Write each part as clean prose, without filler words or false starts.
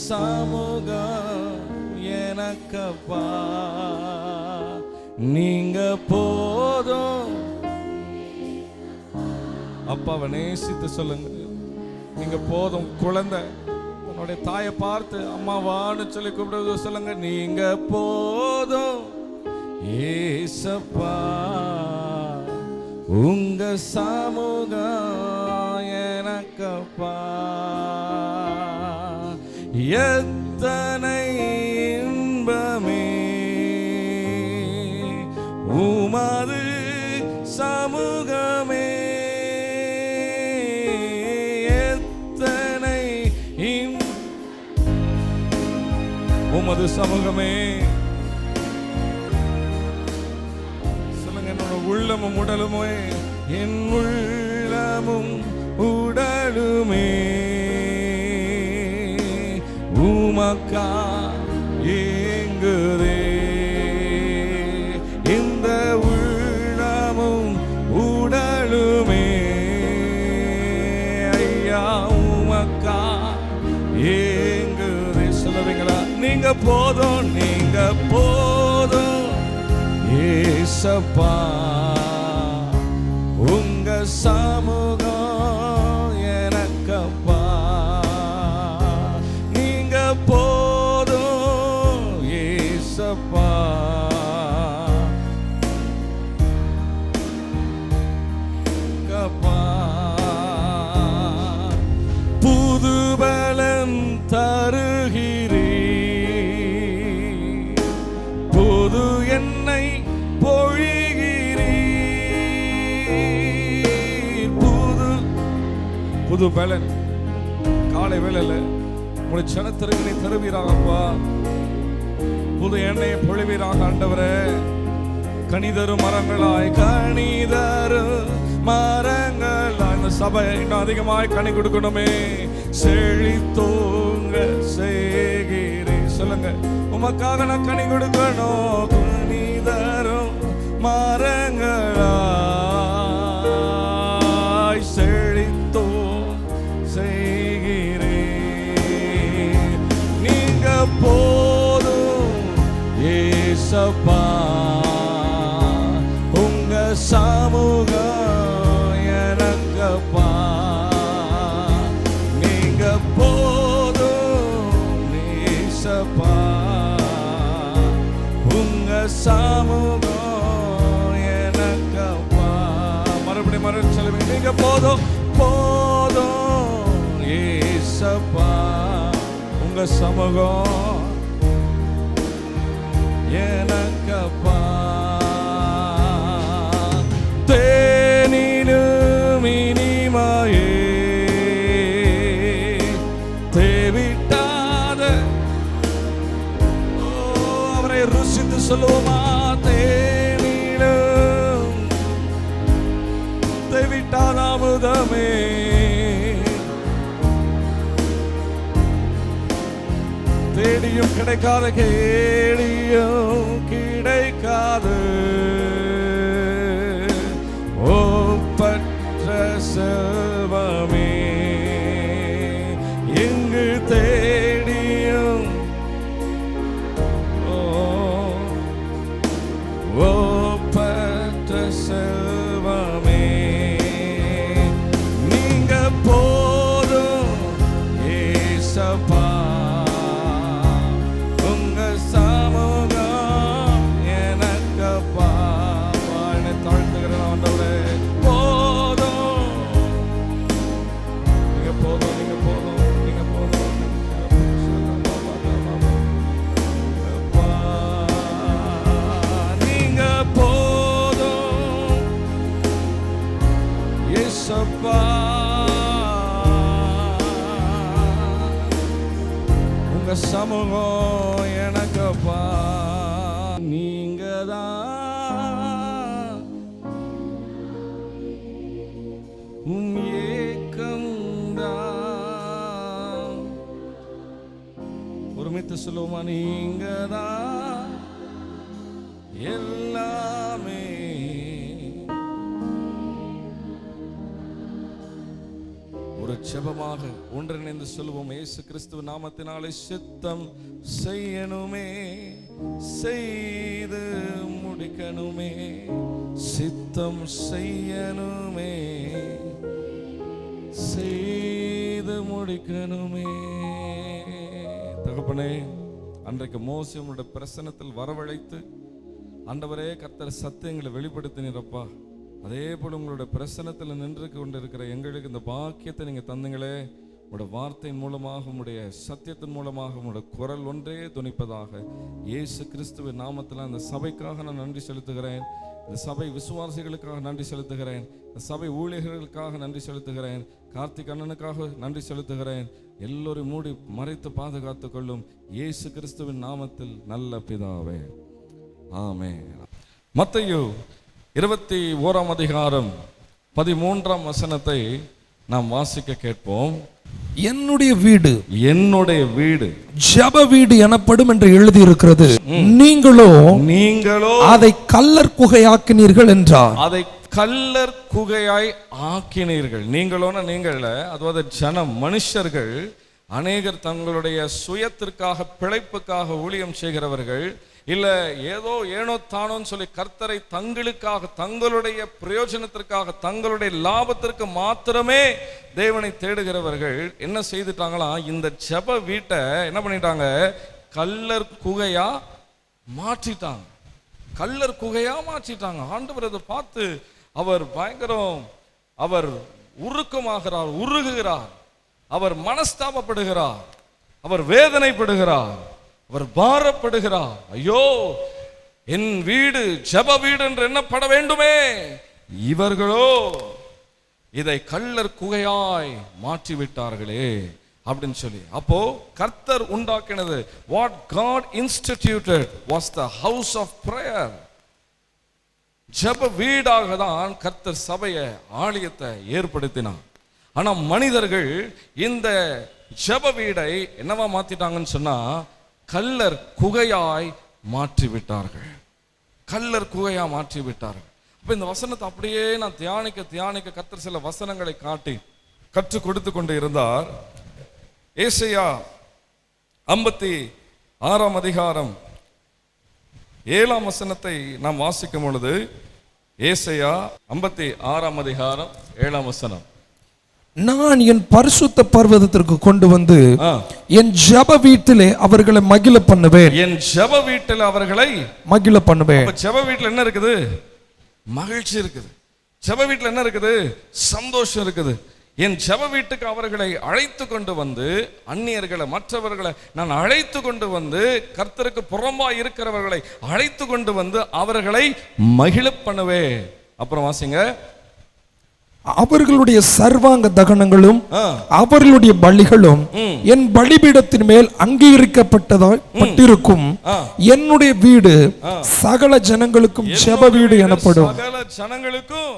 சமூகம் எனக்கப்பா, நீங்க போதும். அப்பாவை நேசித்து சொல்லுங்க, நீங்க போதும். குழந்தை தன்னுடைய தாயை பார்த்து அம்மாவான்னு சொல்லி கூப்பிடுவது சொல்லுங்க, நீங்க போதும் ஏசப்பா, உங்க சமூகம் எனக்கப்பா. எத்தனை இன்பமே உமது சமூகமே, எத்தனை உமது சமூகமே. சொல்லுங்க, என்னோட உள்ளமும் உடலுமே, என் உள்ளமும் உடலுமே உமக்கா ஏங்குதே. இந்த உள்ளமும் உடலுமே ஐயா உமக்கா ஏங்குதே. சொல்லுவீங்களா? நீங்க போதும், நீங்க போதும் ஏசப்பா, உங்க சமூகம் எனக்கப்பா, நீங்க போதும் ஏசப்பா. புது பலம் தருகிறீ, புது என்னை பொழிகிறீ, புது பலன் காலை வேளையில உங்களுடைய சனத்திற்கு தருவீராகப்பா. புது எண்ணெயை பொழிவீராக ஆண்டவரே. கனிதரும் மரங்களாய், கனிதரும் மரங்களாய் இந்த சபை இன்னும் அதிகமாய் கனி கொடுக்கணுமே. செழித்தோங்க செய்கிறேன். சொல்லுங்க, உமக்காக நான் கனி கொடுக்கணும். கனிதரும் மரங்களாய் செழித்தோ செய்கிறேன். நீங்க போதும் ஏசப்பா, உங்க சமூகம் எனக்கப்பா, நீங்க போதும் ஏசப்பா, உங்க சமூகம் எனக்கப்பா. மறுபடியும் சொல்லுவீங்க, நீங்க போதும் போதும் ஏசப்பா, உங்க சமூகம் எனக்கப்பா. தேனிலும் இனிமையே தேவிட்டாத அவரை ருசித்து சொல்லுவோமா? தேனிலும் தேவிட்டாத அமுதமே, தேடியும் கிடைக்காத, கேடியும் கிடைக்காது ஒப்பற்ற செல்வமே, எங்கு தேடியும் ஒப்பற்ற செல்வமே. நீங்க போதும் ஏசப்பா, உங்க சமூகம் எனக்கப்பா. என்னை தாழ்த்துகிறேன் ஆண்டவரே, போதும், நீங்க போதும், நீங்க போதும், நீங்க போதும். நீங்க போதும் ஏசப்பா, உங்க சமூகம் எனக்கப்பா. நீங்க தான் ஏக்கம்தான். ஒருமித்து சொல்லுவோமா? நீங்க தான் எல்லாமே. ஒரு ஜெபமாக ஒன்றிணைந்து சொல்லுவோம். இயேசு கிறிஸ்துவ நாமத்தினாலே சித்தம் செய்யணுமே, செய்து முடிக்கணுமே, சித்தம் செய்யணுமே, செய்து முடிக்கணுமே. தகப்பனே, அன்றைக்கு மோசே உங்களுடைய பிரசன்னத்தில் வரவழைத்து ஆண்டவரே கர்த்தர் சத்தியங்களை வெளிப்படுத்தினீரப்பா. அதே போல உங்களுடைய பிரசன்னத்தில் நின்று கொண்டிருக்கிற எங்களுக்கு இந்த பாக்கியத்தை நீங்கள் தந்தீங்களே. உங்களுடைய வார்த்தையின் மூலமாக, உங்களுடைய சத்தியத்தின் மூலமாக உங்களுடைய குரல் ஒன்றே துணிப்பதாக இயேசு கிறிஸ்துவின் நாமத்தில் அந்த சபைக்காக நான் நன்றி செலுத்துகிறேன். இந்த சபை விசுவாசிகளுக்காக நன்றி செலுத்துகிறேன். இந்த சபை ஊழியர்களுக்காக நன்றி செலுத்துகிறேன். கார்த்திக் அண்ணனுக்காக நன்றி செலுத்துகிறேன். எல்லோரும் மூடி மறைத்து பாதுகாத்து கொள்ளும் இயேசு கிறிஸ்துவின் நாமத்தில் நல்ல பிதாவே, ஆமென். மத்தேயு 21 அதிகாரம் 13 வசனத்தை நாம் வாசிக்க கேட்போம். என்னுடைய வீடு ஜெப வீடு எனப்படும் என்று எழுதியிருக்கிறது, நீங்களோ அதை கல்லர் குகையாக்கினீர்கள் என்றார். அதை கல்லர் குகையாய் ஆக்கினீர்கள். நீங்களோன நீங்கள், அதாவது ஜனம், மனுஷர்கள் அநேகர் தங்களுடைய சுயத்திற்காக, பிழைப்புக்காக ஊழியம் செய்கிறவர்கள், இல்ல ஏதோ ஏனோ தானோன்னு சொல்லி கர்த்தரை தங்களுக்காக, தங்களுடைய பிரயோஜனத்திற்காக, தங்களுடைய லாபத்திற்கு மாத்திரமே தேவனை தேடுகிறவர்கள் என்ன செய்துட்டாங்களா, இந்த ஜெப வீட்டை என்ன பண்ணிட்டாங்க, கல்லர் குகையா மாற்றிட்டாங்க. கல்லர் குகையா மாற்றிட்டாங்க. ஆண்டவர் அதை பார்த்து அவர் பயங்கரம், அவர் உருக்கமாகிறார், உருகுகிறார், அவர் மனஸ்தாபப்படுகிறார், அவர் வேதனைப்படுகிறார், அவர் பாரப்படுகிறார். ஐயோ, என் வீடு ஜெப வீடு என்று எண்ணப்பட வேண்டுமே, இவர்களோ இதை கல்லர் குகையாய் மாற்றி விட்டார்களே அப்படின்னு சொல்லி. அப்போ கர்த்தர் உண்டாக்கினது, what God instituted was the house of prayer. ஜெப வீடாக தான் கர்த்தர் சபையை, ஆலயத்தை ஏற்படுத்தினார். ஆனா மனிதர்கள் இந்த ஜெப வீடை என்னவா மாத்திட்டாங்கன்னு சொன்னா, கல்லர் குகையாய் மாற்றி விட்டார்கள். கல்லர் குகையா மாற்றி விட்டார்கள். அப்ப இந்த வசனத்தை அப்படியே நான் தியானிக்க கர்த்தர் சில வசனங்களை காட்டி கற்றுக் கொடுத்து கொண்டு இருந்தார். ஏசாயா 56 அதிகாரம் 7 வசனத்தை நாம் வாசிக்கும் பொழுது, ஏசாயா 56 அதிகாரம் 7 வசனம், நான் என் பரிசுத்த பர்வதத்திற்கு கொண்டு வந்து என் ஜெப வீட்டிலே அவர்களை மகிழ பண்ணுவேன். என் ஜெப வீட்டில் அவர்களை மகிழ பண்ணுவேன். ஜெப வீட்டில் என்ன இருக்குது? மகிழ்ச்சி இருக்குது. ஜெப வீட்டில் என்ன இருக்குது? சந்தோஷம் இருக்குது. என் ஜெப வீட்டுக்கு அவர்களை அழைத்து கொண்டு வந்து, அந்நியர்களை, மற்றவர்களை நான் அழைத்து கொண்டு வந்து, கர்த்தருக்கு புறம்பாய் இருக்கிறவர்களை அழைத்து கொண்டு வந்து அவர்களை மகிழ பண்ணுவேன். அப்புறம் வாசிங்க, அவர்களுடைய சர்வாங்க தகனங்களும் அவர்களுடைய பலிகளும் என் பலிபீடத்தின் மேல் அங்கீகரிக்கப்பட்டிருக்கும். என்னுடைய வீடு சகல ஜனங்களுக்கும் ஜெப வீடு எனப்படும். சகல ஜனங்களுக்கும்.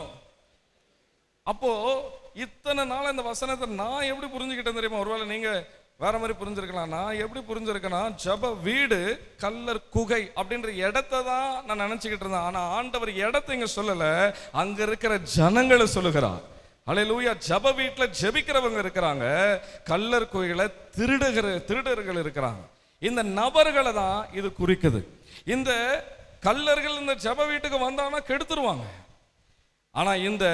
அப்போ இத்தனை நாள் இந்த வசனத்தை நான் எப்படி புரிஞ்சுக்கிட்டேன் தெரியுமா? ஒருவேளை நீங்க வேற மாதிரி புரிஞ்சிருக்கலாம். நான் எப்படி புரிஞ்சிருக்கேன்னா, ஜெப வீடு கல்லர் குகை அப்படின்ற இடத்தை தான் நான் நினைச்சுக்கிட்டு இருந்தேன். ஆனா ஆண்டவர் இடத்தை இங்க சொல்லல, அங்க இருக்கிற ஜனங்களை சொல்லுகிறார். அல்லேலூயா. ஜெப வீட்டுல ஜெபிக்கிறவங்க இருக்கிறாங்க, கல்லர் குகைகளை திருடர்கள் இருக்கிறாங்க. இந்த நபர்களை தான் இது குறிக்குது. இந்த கல்லர்கள் இந்த ஜெப வீட்டுக்கு வந்தாங்கன்னா கெடுத்துருவாங்க. ஆனா இந்த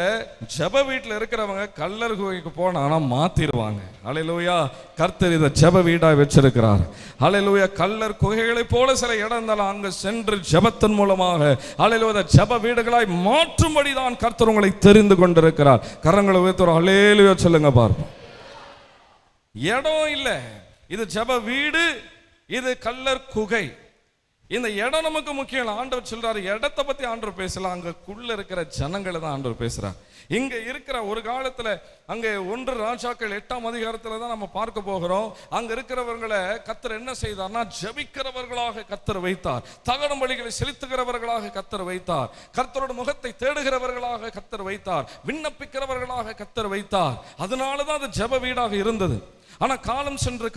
ஜெப வீட்டில் இருக்கிறவங்க கல்லர் குகைக்கு போனா மாத்திடுவாங்க. அல்லேலூயா. கர்த்தர் இதை ஜெப வீடா வச்சிருக்கிறார். அல்லேலூயா. கல்லர் குகைகளை போல சில இடம் இருந்தாலும் அங்க சென்று ஜெபத்தின் மூலமாக அல்லேலூயா ஜெப வீடுகளாய் மாற்றும்படி தான் கர்த்தர் உங்களை தெரிந்து கொண்டிருக்கிறார். கரங்களை உயர்த்துற அல்லேலூயா சொல்லுங்க பார்ப்போம். இடம் இல்லை, இது ஜெப வீடு, இது கல்லர் குகை. இந்த இடம் நமக்கு முக்கியம். ஆண்டவர் சொல்றாரு, இடத்தை பத்தி ஆண்டவர் பேசலாம், அங்கக்குள்ள இருக்கிற ஜனங்களை தான் ஆண்டவர் பேசுறார். இங்க இருக்கிற ஒரு காலத்துல அங்க 1 ராஜாக்கள் 8 அதிகாரத்துல தான் நம்ம பார்க்க போகிறோம். அங்க இருக்கிறவர்களை கர்த்தர் என்ன செய்தார்னா, ஜெபிக்கிறவர்களாக கர்த்தர் வைத்தார், தகன பலிகளை செலுத்துகிறவர்களாக கர்த்தர் வைத்தார், கர்த்தரோட முகத்தை தேடுகிறவர்களாக கர்த்தர் வைத்தார், விண்ணப்பிக்கிறவர்களாக கர்த்தர் வைத்தார். அதனாலதான் அது ஜெப வீடாக இருந்தது. ஆனா காலம் சென்று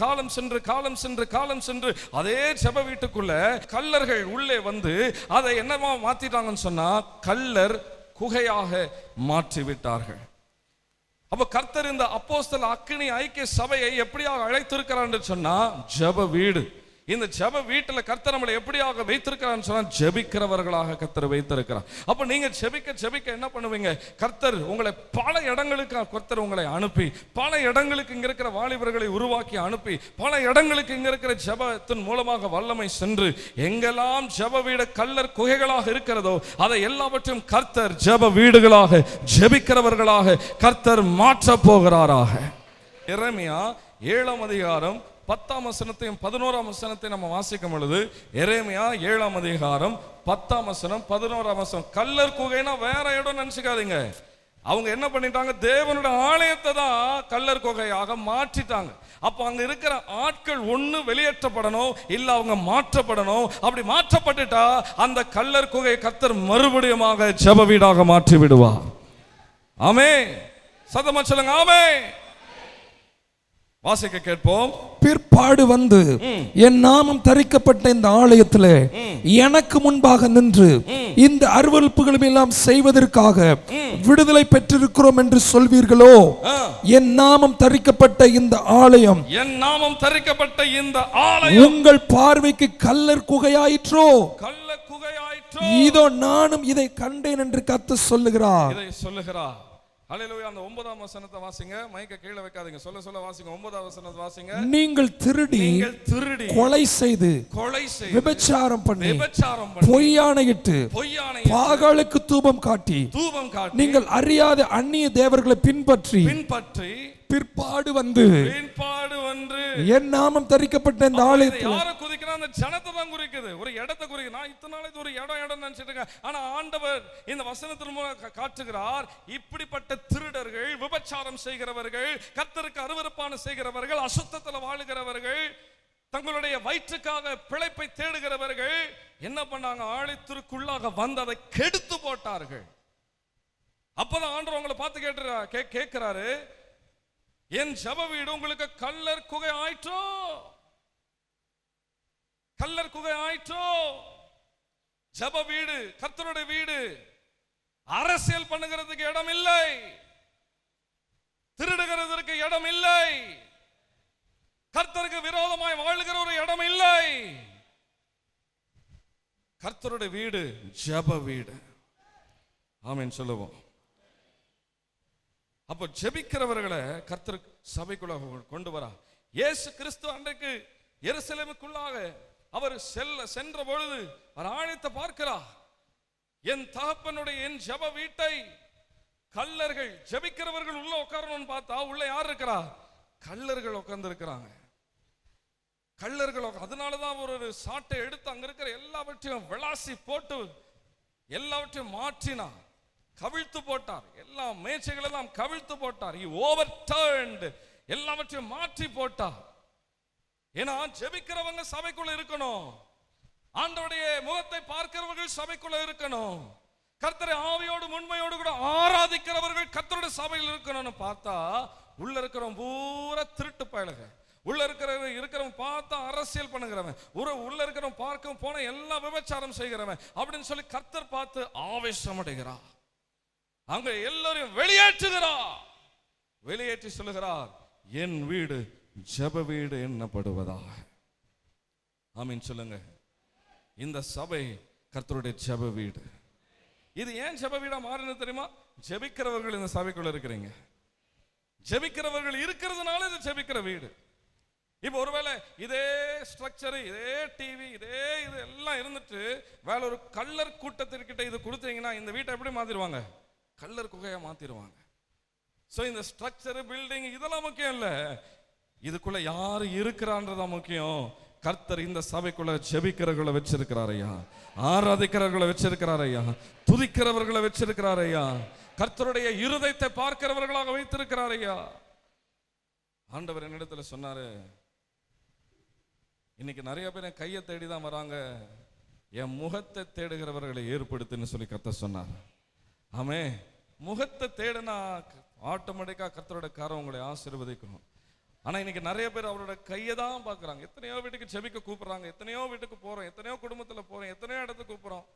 அதே ஜெப வீட்டுக்குள்ள கல்லர்கள் உள்ளே வந்து அதை என்னவா மாத்திட்டாங்கன்னு சொன்னா, கல்லர் குகையாக மாற்றி விட்டார்கள். அப்ப கர்த்தர் இந்த அப்போஸ்தல அக்கினி ஐக்கிய சபையை எப்படியாக அழைத்திருக்கிறார் என்று சொன்னா, ஜெப வீடு. இந்த ஜெப வீட்டுல கர்த்தர் நம்மளை எப்படியாக வைத்திருக்கிறான்னு சொன்னா, ஜெபிக்கிறவர்களாக கர்த்தர் வைத்திருக்கிறார். அப்ப நீங்க ஜெபிக்க என்ன பண்ணுவீங்க? கர்த்தர் உங்களை பல இடங்களுக்கு கர்த்தர் உங்களை அனுப்பி, பல இடங்களுக்கு இங்க இருக்கிற வாலிபர்களை உருவாக்கி அனுப்பி, பல இடங்களுக்கு இங்க இருக்கிற ஜெபத்தின் மூலமாக வல்லமை சென்று, எங்கெல்லாம் ஜெப வீடு கல்லர் குகைகளாக இருக்கிறதோ அதை எல்லாவற்றையும் கர்த்தர் ஜெப வீடுகளாக, ஜெபிக்கிறவர்களாக கர்த்தர் மாற்ற போகிறாராக. எரேமியா 7ஆம் அதிகாரம் 10ஆம் வசனத்தையும் 11ஆம் வசனத்தையும் நம்ம வாசிக்கும் பொழுது, எரேமியா 7ஆம் அதிகாரம் 10ஆம் வசனம் 11ஆம் வசனம். கல்லர் குகைனா வேற இடம் நினைச்சுக்காதீங்க. அவங்க என்ன பண்ணிட்டாங்க? தேவனுடைய ஆலயத்தை தான் கல்லர் குகையாக மாற்றிட்டாங்க. அப்ப அங்க இருக்கிற ஆட்கள் ஒண்ணு வெளியேற்றப்படணும், இல்ல அவங்க மாற்றப்படணும். அப்படி மாற்றப்பட்டுட்டா அந்த கல்லர் குகை கர்த்தர் மறுபடியுமாக ஜெப வீடாக மாற்றி விடுவார். ஆமென். சத்தமா சொல்லுங்க ஆமென். வாசிக்க கேட்போம். பிற்பாடு வந்து என் நாமம் தரிக்கப்பட்ட இந்த ஆலயத்தில் எனக்கு முன்பாக நின்று இந்த அருவருப்புகளும் எல்லாம் செய்வதற்காக விடுதலை பெற்றிருக்கிறோம் என்று சொல்வீர்களோ? என் நாமம் தரிக்கப்பட்ட இந்த ஆலயம், என் நாமம் தரிக்கப்பட்ட இந்த ஆலயம் உங்கள் பார்வைக்கு கல்லர் குகையாயிற்றோ? கல்லர் குகையாயிற்றோ? இதோ நானும் இதை கண்டேன் என்று கர்த்தர் சொல்லுகிறார். இதை சொல்லுகிறார். ஹல்லேலூயா. அந்த 9ஆம் வசனத்தை வாசிங்க. மைக்க கீழே வைக்காதீங்க. சொல்ல வாசிங்க. 9ஆம் வசனத்தை வாசிங்க. நீங்கள் திருடி கொலை செய்து விபச்சாரம் பண்ணி பொய்யானையிட்டு பாகாலுக்கு தூபம் காட்டி நீங்கள் அறியாத அந்நிய தேவர்களை பின்பற்றி பிற்பாடு வந்து என் நாமம் தரிக்கப்பட்ட இந்த ஆலயத்தை யாரை குறிக்கிறார்? அந்த ஜனத்தை தான் குறிக்குது, ஒரு இடத்தை குறிக்குது. நான் இத்தனை நாளைக்கு ஒரு இடம் நினைச்சிட்டு இருக்கேன். ஆனா ஆண்டவர் இந்த வசனத்தின் மூலம் காட்டுகிறார், இப்படிப்பட்ட திருடர்கள், விபச்சாரம் செய்கிறவர்கள், கர்த்தருக்கு அருவருப்பான செய்கிறவர்கள், அசுத்தத்தில் வாழுகிறவர்கள், தங்களுடைய வயிற்றுக்காக பிழைப்பை தேடுகிறவர்கள் என்ன பண்ணாங்க? ஆலயத்திற்குள்ளாக வந்து அதை கெடுத்து போட்டார்கள். அப்பதான் ஆண்டவர் உங்களை பார்த்து கேட்கிறாரு, என் ஜெப வீடு உங்களுக்கு கல்லர் குகை ஆயிற்றோ? கல்லர் குகை ஆயிற்றோ? ஜெப வீடு, கர்த்தருடைய வீடு, அரசியல் பண்ணுகிறதுக்கு இடம் இல்லை, திருடுகிறதற்கு இடம் இல்லை, கர்த்தருக்கு விரோதமாய் வாழுகிற ஒரு இடம் இல்லை. கர்த்தருடைய வீடு ஜெப வீடு. ஆமென் சொல்லுவோம். அப்ப ஜெபிக்கிறவர்களை கர்த்தர் சபைக்குள்ள கொண்டு வரா. இயேசு கிறிஸ்து அன்றைக்கு எருசலேமுக்குள்ளாக அவர் சென்ற பொழுது அவர் ஆலயத்தை பார்க்கிறார். என் தகப்பனுடைய என் ஜெப வீட்டை கல்லர்கள், ஜெபிக்கிறவர்கள் உள்ள உட்காரணும்னு பார்த்தா உள்ள யார் இருக்கிறா? கல்லர்கள் உட்கார்ந்து இருக்கிறாங்க. கல்லர்கள். அதனாலதான் ஒரு சாட்டை எடுத்து அங்க இருக்கிற எல்லாவற்றையும் விளாசி போட்டு எல்லாவற்றையும் மாற்றினா, கவிழ்த்து போட்டார். எல்லா மேச்சைகள் எல்லாம் கவிழ்த்து போட்டார். He overturned, எல்லாவற்றையும் மாற்றி போட்டார். ஏன்னா ஜெபிக்கிறவங்க சபைக்குள்ள இருக்கணும், ஆண்டவருடைய முகத்தை பார்க்கிறவர்கள் சபைக்குள்ள இருக்கணும், கர்த்தரை ஆவியோடு உண்மையோடு கூட ஆராதிக்கிறவர்கள் கர்த்தருடைய சபையில் இருக்கணும்னு பார்த்தா உள்ள இருக்கிறவன் பூரா திருட்டு பயலுக, உள்ள இருக்கிறவன் பார்த்தா அரசியல் பண்ணுகிறவன், உள்ள இருக்கிறவன் பார்க்க போன எல்லாம் விபச்சாரம் செய்கிறவன் அப்படின்னு சொல்லி கர்த்தர் பார்த்து ஆவேசம் அடைகிறார். அங்க எல்லாரையும் வெளியேற்றுகிறார். வெளியேற்றி சொல்லுகிறார், என் வீடு ஜெப வீடு என்னப்படுவதாக. ஆமீன் சொல்லுங்க. இந்த சபை கர்த்தருடைய ஜெப வீடு. இது ஏன் ஜெப வீடா மாறினது தெரியுமா? ஜெபிக்கிறவர்கள் இந்த சபைக்குள்ள இருக்கிறீங்க, ஜெபிக்கிறவர்கள் இருக்கிறதுனால இது ஜெபிக்கிற வீடு. இப்ப ஒருவேளை இதே ஸ்ட்ரக்சர், இதே டிவி, இதே இது எல்லாம் இருந்துட்டு வேற ஒரு கல்லர் கூட்டத்திற்கிட்ட இது கொடுத்தீங்கன்னா இந்த வீட்டை எப்படி மாத்திருவாங்க? கல்லர் குகையா மாத்திருவாங்க. சோ இந்த ஸ்ட்ரக்சர், பில்டிங் இதெல்லாம் முக்கியம் இல்ல, இதுக்குள்ள யாரு இருக்கிறான்றதான் முக்கியம். கர்த்தர் இந்த சபைக்குள்ள ஜெபிக்கிறவர்களை வச்சிருக்கிறார் ஐயா, ஆராதிக்கிறவர்களை வச்சிருக்கிறார் ஐயா, துதிக்கிறவர்களை வச்சிருக்கிறார் ஐயா, கர்த்தருடைய இருதயத்தை பார்க்கிறவர்களாக வைத்திருக்கிறார் ஐயா. ஆண்டவர் என்னிடத்துல சொன்னாரு, இன்னைக்கு நிறைய பேர் என் கையை தேடிதான் வராங்க, என் முகத்தை தேடுகிறவர்களை ஏற்படுத்துன்னு சொல்லி கர்த்தர் சொன்னார். ஆமே, முகத்தை தேடினா ஆட்டோமேட்டிக்கா கர்த்தரோட காரம் உங்களை ஆசீர்வதிக்கணும். ஆனா இன்னைக்கு நிறைய பேர் அவரோட கையை தான் பார்க்கறாங்க. எத்தனையோ வீட்டுக்கு ஜெபிக்க கூப்பிடுறாங்க, எத்தனையோ வீட்டுக்கு போறோம், எத்தனையோ குடும்பத்துல போறோம், எத்தனையோ இடத்துக்கு கூப்பிடுறோம்.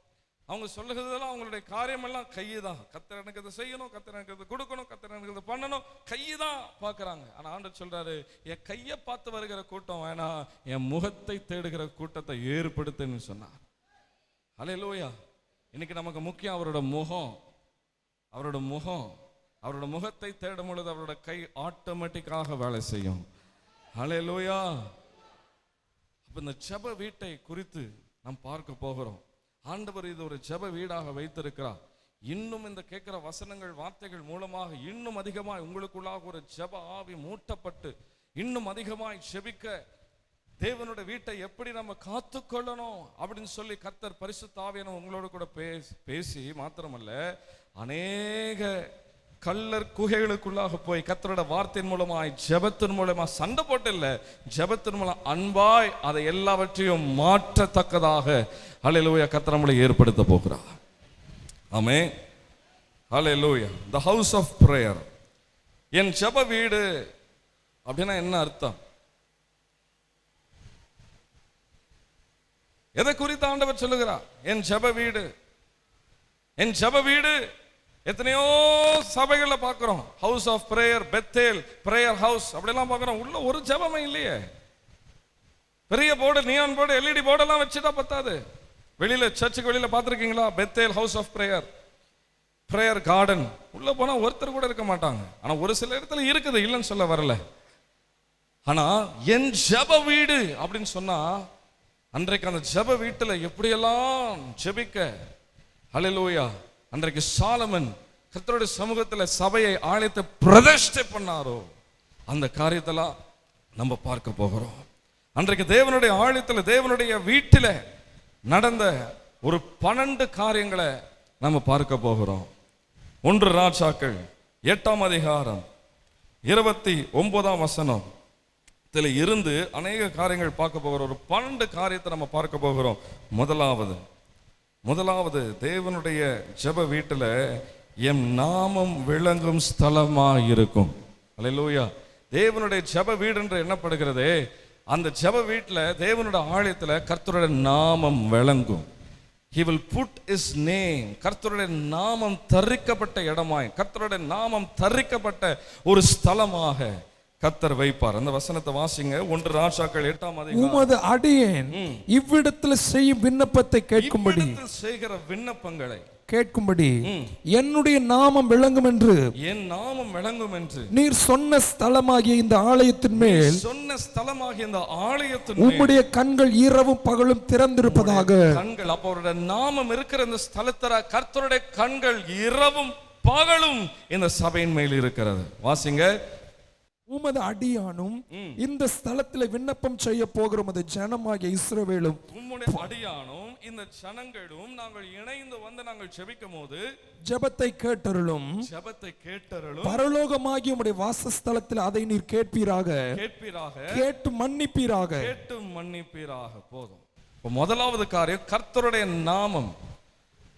அவங்க சொல்லுகிறதெல்லாம் அவங்களுடைய காரியமெல்லாம் கையை தான். கர்த்தர் எனக்கு இதை செய்யணும், கர்த்தர் எனக்கு இதை கொடுக்கணும், கர்த்தர் எனக்கு இதை பண்ணணும், கையை தான் பார்க்குறாங்க. ஆனால் ஆண்டவர் சொல்றாரு, என் கையை பார்த்து வருகிற கூட்டம் வேணாம், என் முகத்தை தேடுகிற கூட்டத்தை ஏற்படுத்துன்னு சொன்னார். ஹல்லேலூயா. இன்னைக்கு நமக்கு முக்கியம் அவரோட முகம். அவரோட முகம், அவரோட முகத்தை தேடும் பொழுது அவரோட கை ஆட்டோமேட்டிக்காக வேலை செய்யும். ஹல்லேலூயா. அப்ப இந்த ஜெப வீட்டை குறித்து நாம் பார்க்க போகிறோம். ஆண்டவர் இது ஒரு ஜெப வீடாக வைத்திருக்கிறார். இன்னும் இந்த கேட்கிற வசனங்கள் வார்த்தைகள் மூலமாக இன்னும் அதிகமாய் உங்களுக்குள்ளாக ஒரு ஜெப ஆவி மூட்டப்பட்டு இன்னும் அதிகமாய் ஜெபிக்க, தேவனுடைய வீட்டை எப்படி நம்ம காத்துக்கொள்ளணும் அப்படின்னு சொல்லி கர்த்தர் பரிசுத்த ஆவியானவர் உங்களோட கூட பேசி மாத்திரமல்ல, அநேக கள்ளர் குகைகளுக்குள்ளாக போய் கர்த்தரோட வார்த்தையின் மூலமாய் ஜெபத்தின் மூலமா சண்டை போட்டு இல்ல, ஜெபத்தின் மூலம் அன்பாய் அதை எல்லாவற்றையும் மாற்றத்தக்கதாக ஹல்லேலூயா கர்த்தர் நம்மளை ஏற்படுத்த போகிறார். ஆமென். ஹல்லேலூயா. the house of prayer. என் ஜெப வீடு அப்படின்னா என்ன அர்த்தம்? எதை குறித்து ஆண்டவர் சொல்லுகிறார்? என் ஜெப வீடு. என் ஜெப வீடு எத்தனையோ சபைகளை பார்க்கிறோம். House of prayer, Bethel, prayer house அப்படிலாம் பார்க்கிறோம். உள்ள ஒரு ஜெபமே இல்லையே. பெரிய போர்டு, நியான் போர்டு, எல்இடி போர்டெல்லாம் வச்சுட்டா பத்தாது. வெளியில சர்ச்சுக்கு வெளியில பார்த்துருக்கீங்களா? Bethel house of prayer, prayer garden. உள்ள போனா ஒருத்தர் கூட இருக்க மாட்டாங்க. ஆனா ஒரு சில இடத்துல இருக்குது, இல்லைன்னு சொல்ல வரல. ஆனா என் ஜெப வீடு அப்படின்னு சொன்னா, அன்றைக்கு அந்த ஜெப வீட்டுல எப்படியெல்லாம் ஜெபிக்க, ஹல்லேலூயா, அன்றைக்கு சாலமன் கர்த்தருடைய சமூகத்துல சபையை ஆலயத்தை பிரதிஷ்டை பண்ணாரோ அந்த காரியத்தெல்லாம் நம்ம பார்க்க போகிறோம். அன்றைக்கு தேவனுடைய ஆலயத்துல, தேவனுடைய வீட்டில நடந்த ஒரு 12 காரியங்களை நம்ம பார்க்க போகிறோம். 1 ராஜாக்கள் 8ஆம் அதிகாரம் 29ஆம் வசனம் இருந்து அநேக காரியங்கள் பார்க்க போகிறோம். ஒரு 12 காரியத்தை நம்ம பார்க்க போகிறோம். முதலாவது தேவனுடைய ஜெப வீட்டுல என் நாமம் விளங்கும் ஸ்தலமா இருக்கும். அல்லேலூயா. தேவனுடைய ஜெப வீடு என்று எண்ணப்படுகிறதே, அந்த ஜெப வீட்டுல தேவனுடைய ஆலயத்துல கர்த்தருடைய நாமம் விளங்கும். He will put his name. கர்த்தருடைய நாமம் தரிக்கப்பட்ட இடமாய், கர்த்தருடைய நாமம் தரிக்கப்பட்ட ஒரு ஸ்தலமாக கர்த்தர் வைப்பார். அந்த வசனத்தை வாசிங்க. 1 ராஜாக்கள் 8ஆம் அதிகாரம். உமது அடியேன் இவ்விடத்தில் செய்யும் விண்ணப்பத்தை கேட்கும்படி, செய்கிற விண்ணப்பங்களை கேட்கும்படி என்னுடைய நாமம் விளங்கும் என்று, என் நாமம் விளங்கும் என்று நீர் சொன்ன ஸ்தலமாகிய இந்த ஆலயத்தின் மேல், சொன்ன ஸ்தலமாகிய இந்த ஆலயத்தின் உம்முடைய கண்கள் இரவும் பகலும் திறந்திருப்பதாக. கண்கள், அப்ப அவருடைய நாமம் இருக்கிற இந்த ஸ்தலத்துல கர்த்தருடைய கண்கள் இரவும் பகலும் இந்த சபையின் மேல் இருக்கிறது. வாசிங்க. உமது அடியானும் இந்த ஸ்தலத்தில் விண்ணப்பம் செய்ய போகிற உமது ஜனமாகிய இஸ்ரவேலும், உம்முடைய அடியானும் இந்த ஜனங்களும் நாங்கள் இணைந்து வந்து நாங்கள் ஜெபிக்கும் போது ஜெபத்தை கேட்டருளும், பரலோகமாகிய உம்முடைய வாசஸ்தலத்தில் அதை நீர் கேட்பீராக, கேட்டு மன்னிப்பீராக. போதும். முதலாவது காரியம், கர்த்தருடைய நாமம்,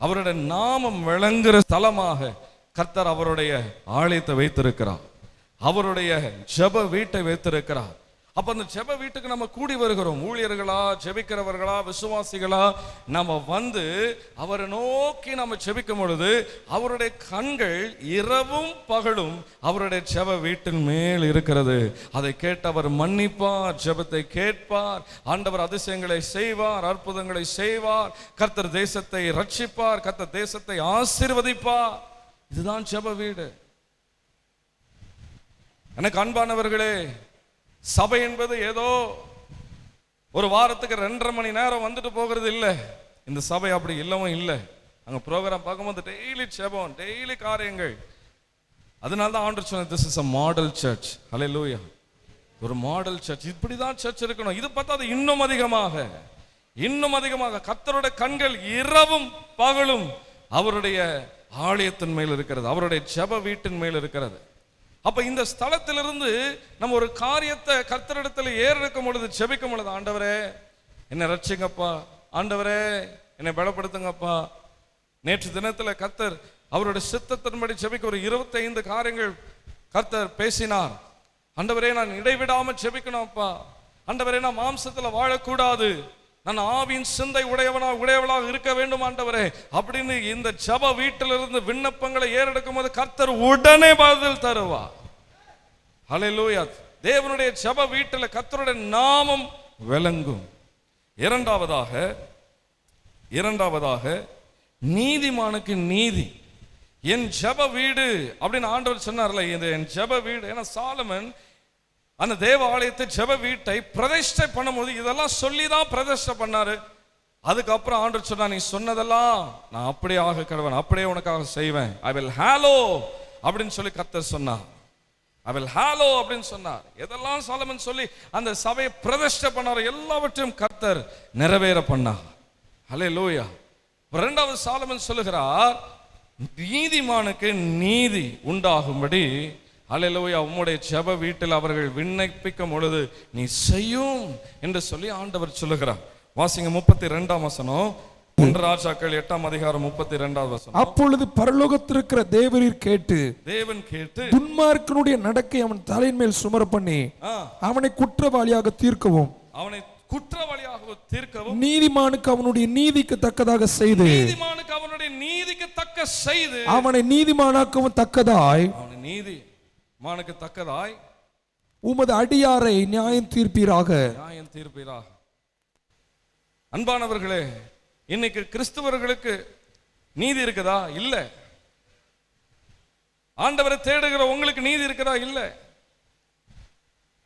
அவருடைய நாமம் விளங்குற ஸ்தலமாக கர்த்தர் அவருடைய ஆலயத்தை வைத்திருக்கிறார், அவருடைய ஜெப வீட்டை வைத்திருக்கிறார். அப்ப அந்த ஜெப வீட்டுக்கு நம்ம கூடி வருகிறோம். ஊழியர்களா, ஜெபிக்கிறவர்களா, விசுவாசிகளா நம்ம வந்து அவரை நோக்கி நம்ம ஜெபிக்கும் பொழுது அவருடைய கண்கள் இரவும் பகலும் அவருடைய ஜெப வீட்டின் மேல் இருக்கிறது. அதை கேட்டவர் மன்னிப்பார், ஜெபத்தை கேட்பார், ஆண்டவர் அதிசயங்களை செய்வார், அற்புதங்களை செய்வார், கர்த்தர் தேசத்தை ரட்சிப்பார், கர்த்தர் தேசத்தை ஆசீர்வதிப்பார். இதுதான் ஜெப வீடு. எனக்கு அன்பானவர்களே, சபை என்பது ஏதோ ஒரு வாரத்துக்கு 2.5 மணி நேரம் வந்துட்டு போகிறது இல்லை. இந்த சபை அப்படி இல்லவும் இல்லை. அங்கே ப்ரோக்ராம் பார்க்கும்போது டெய்லி ஜெபம், டெய்லி காரியங்கள். அதனால தான் ஆண்டவர் சொன்னார், this is a model church. Hallelujah. ஒரு மாடல் சர்ச். இப்படிதான் சர்ச் இருக்கணும். இது பார்த்தா அது இன்னும் அதிகமாக கர்த்தருடைய கண்கள் இரவும் பகலும் அவருடைய ஆலயத்தின் மேல் இருக்கிறது, அவருடைய ஜெப வீட்டின் மேல் இருக்கிறது. அப்ப இந்த ஸ்தலத்திலிருந்து நம்ம ஒரு காரியத்தை கர்த்தரிடத்தில் ஏறெடுக்கும் பொழுது, ஜெபிக்கும் பொழுது, ஆண்டவரே என்னை ரட்சிங்கப்பா, ஆண்டவரே என்னை பலப்படுத்துங்கப்பா. நேற்று தினத்துல கர்த்தர் அவருடைய சித்தத்தின்படி ஜெபிக்க ஒரு 25 காரியங்கள் கர்த்தர் பேசினார். ஆண்டவரே நான் இடைவிடாம ஜெபிக்கணும்ப்பா, ஆண்டவரே நான் மாம்சத்துல வாழக்கூடாது, நான் ஆவியின் சிந்தை உடையவளாக இருக்க வேண்டும் ஆண்டவரே அப்படின்னு இந்த ஜெப வீட்டிலிருந்து விண்ணப்பங்களை ஏறெடுக்கும் போது கர்த்தர் உடனே பதில் தருவார். ஹல்லேலூயா. தேவனுடைய ஜெப வீட்டில் கர்த்தருடைய நாமம் விளங்கும். இரண்டாவதாக நீதிமானுக்கு நீதி. என் ஜெப வீடு அப்படின்னு ஆண்டவர் சொன்னார்ல, இது என் ஜெப வீடு. ஏன்னா சாலமன் அந்த தேவ ஆலயத்தை ஜெப வீட்டை பிரதிஷ்டை பண்ணும்போது இதெல்லாம் சொல்லிதான் பிரதிஷ்டை பண்ணாரு. அதுக்கப்புறம் ஆண்டவர் சொன்னா, நீ சொன்னதெல்லாம் நான் அப்படியே ஆக கடவன், அப்படியே உனக்காக செய்வேன். ஐ வில் ஹாலோ அப்படின்னு சொல்லி கர்த்தர் சொன்னார். ஐ வில் ஹாலோ அப்படின்னு சொன்னார். எதெல்லாம் சாலமன் சொல்லி அந்த சபையை பிரதிஷ்டை பண்ணார், எல்லாவற்றையும் கர்த்தர் நிறைவேற பண்ணார். ஹல்லேலூயா. இரண்டாவது சாலமன் சொல்லுகிறார், நீதிமானுக்கு நீதி உண்டாகும்படி ஹல்லேலூயா உம்முடைய ஜெப வீட்டில் அவர்கள் விண்ணப்பிக்கும் பொழுது நீ செய்யும் என்று சொல்லி ஆண்டவர் சொல்லுகிறார். வாசிங்க 32ஆம் வசனம், 1 ராஜாக்கள் 8ஆம் அதிகாரம் 32வது வசனம். அப்பொழுது பரலோகத்திற்கிற தேவரீர் கேட்டு, தேவன் கேட்டு, துன்மார்க்கனுடைய நடக்கை அவன் தலையின் மேல் சுமர பண்ணி அவனை குற்றவாளியாக தீர்க்கவும், அவனை குற்றவாளியாக தீர்க்கவும், நீதிமானுக்கு அவனுடைய நீதிக்கு தக்கதாக செய்து, நீதிமானுக்கு அவனுடைய நீதிக்கு தக்க செய்து, அவனை நீதிமானாக்கவும் தக்கதாய், அவனை நீதிமானுக்கு தக்கதாய் உமது அடியாரை நியாயம் தீர்ப்பீராக. நியாயம் தீர்ப்பீராக. அன்பானவர்களே, இன்னைக்கு கிறிஸ்தவர்களுக்கு நீதி இருக்குதா? இல்ல. ஆண்டவரை தேடுகிற உங்களுக்கு நீதி இருக்குதா? இல்ல.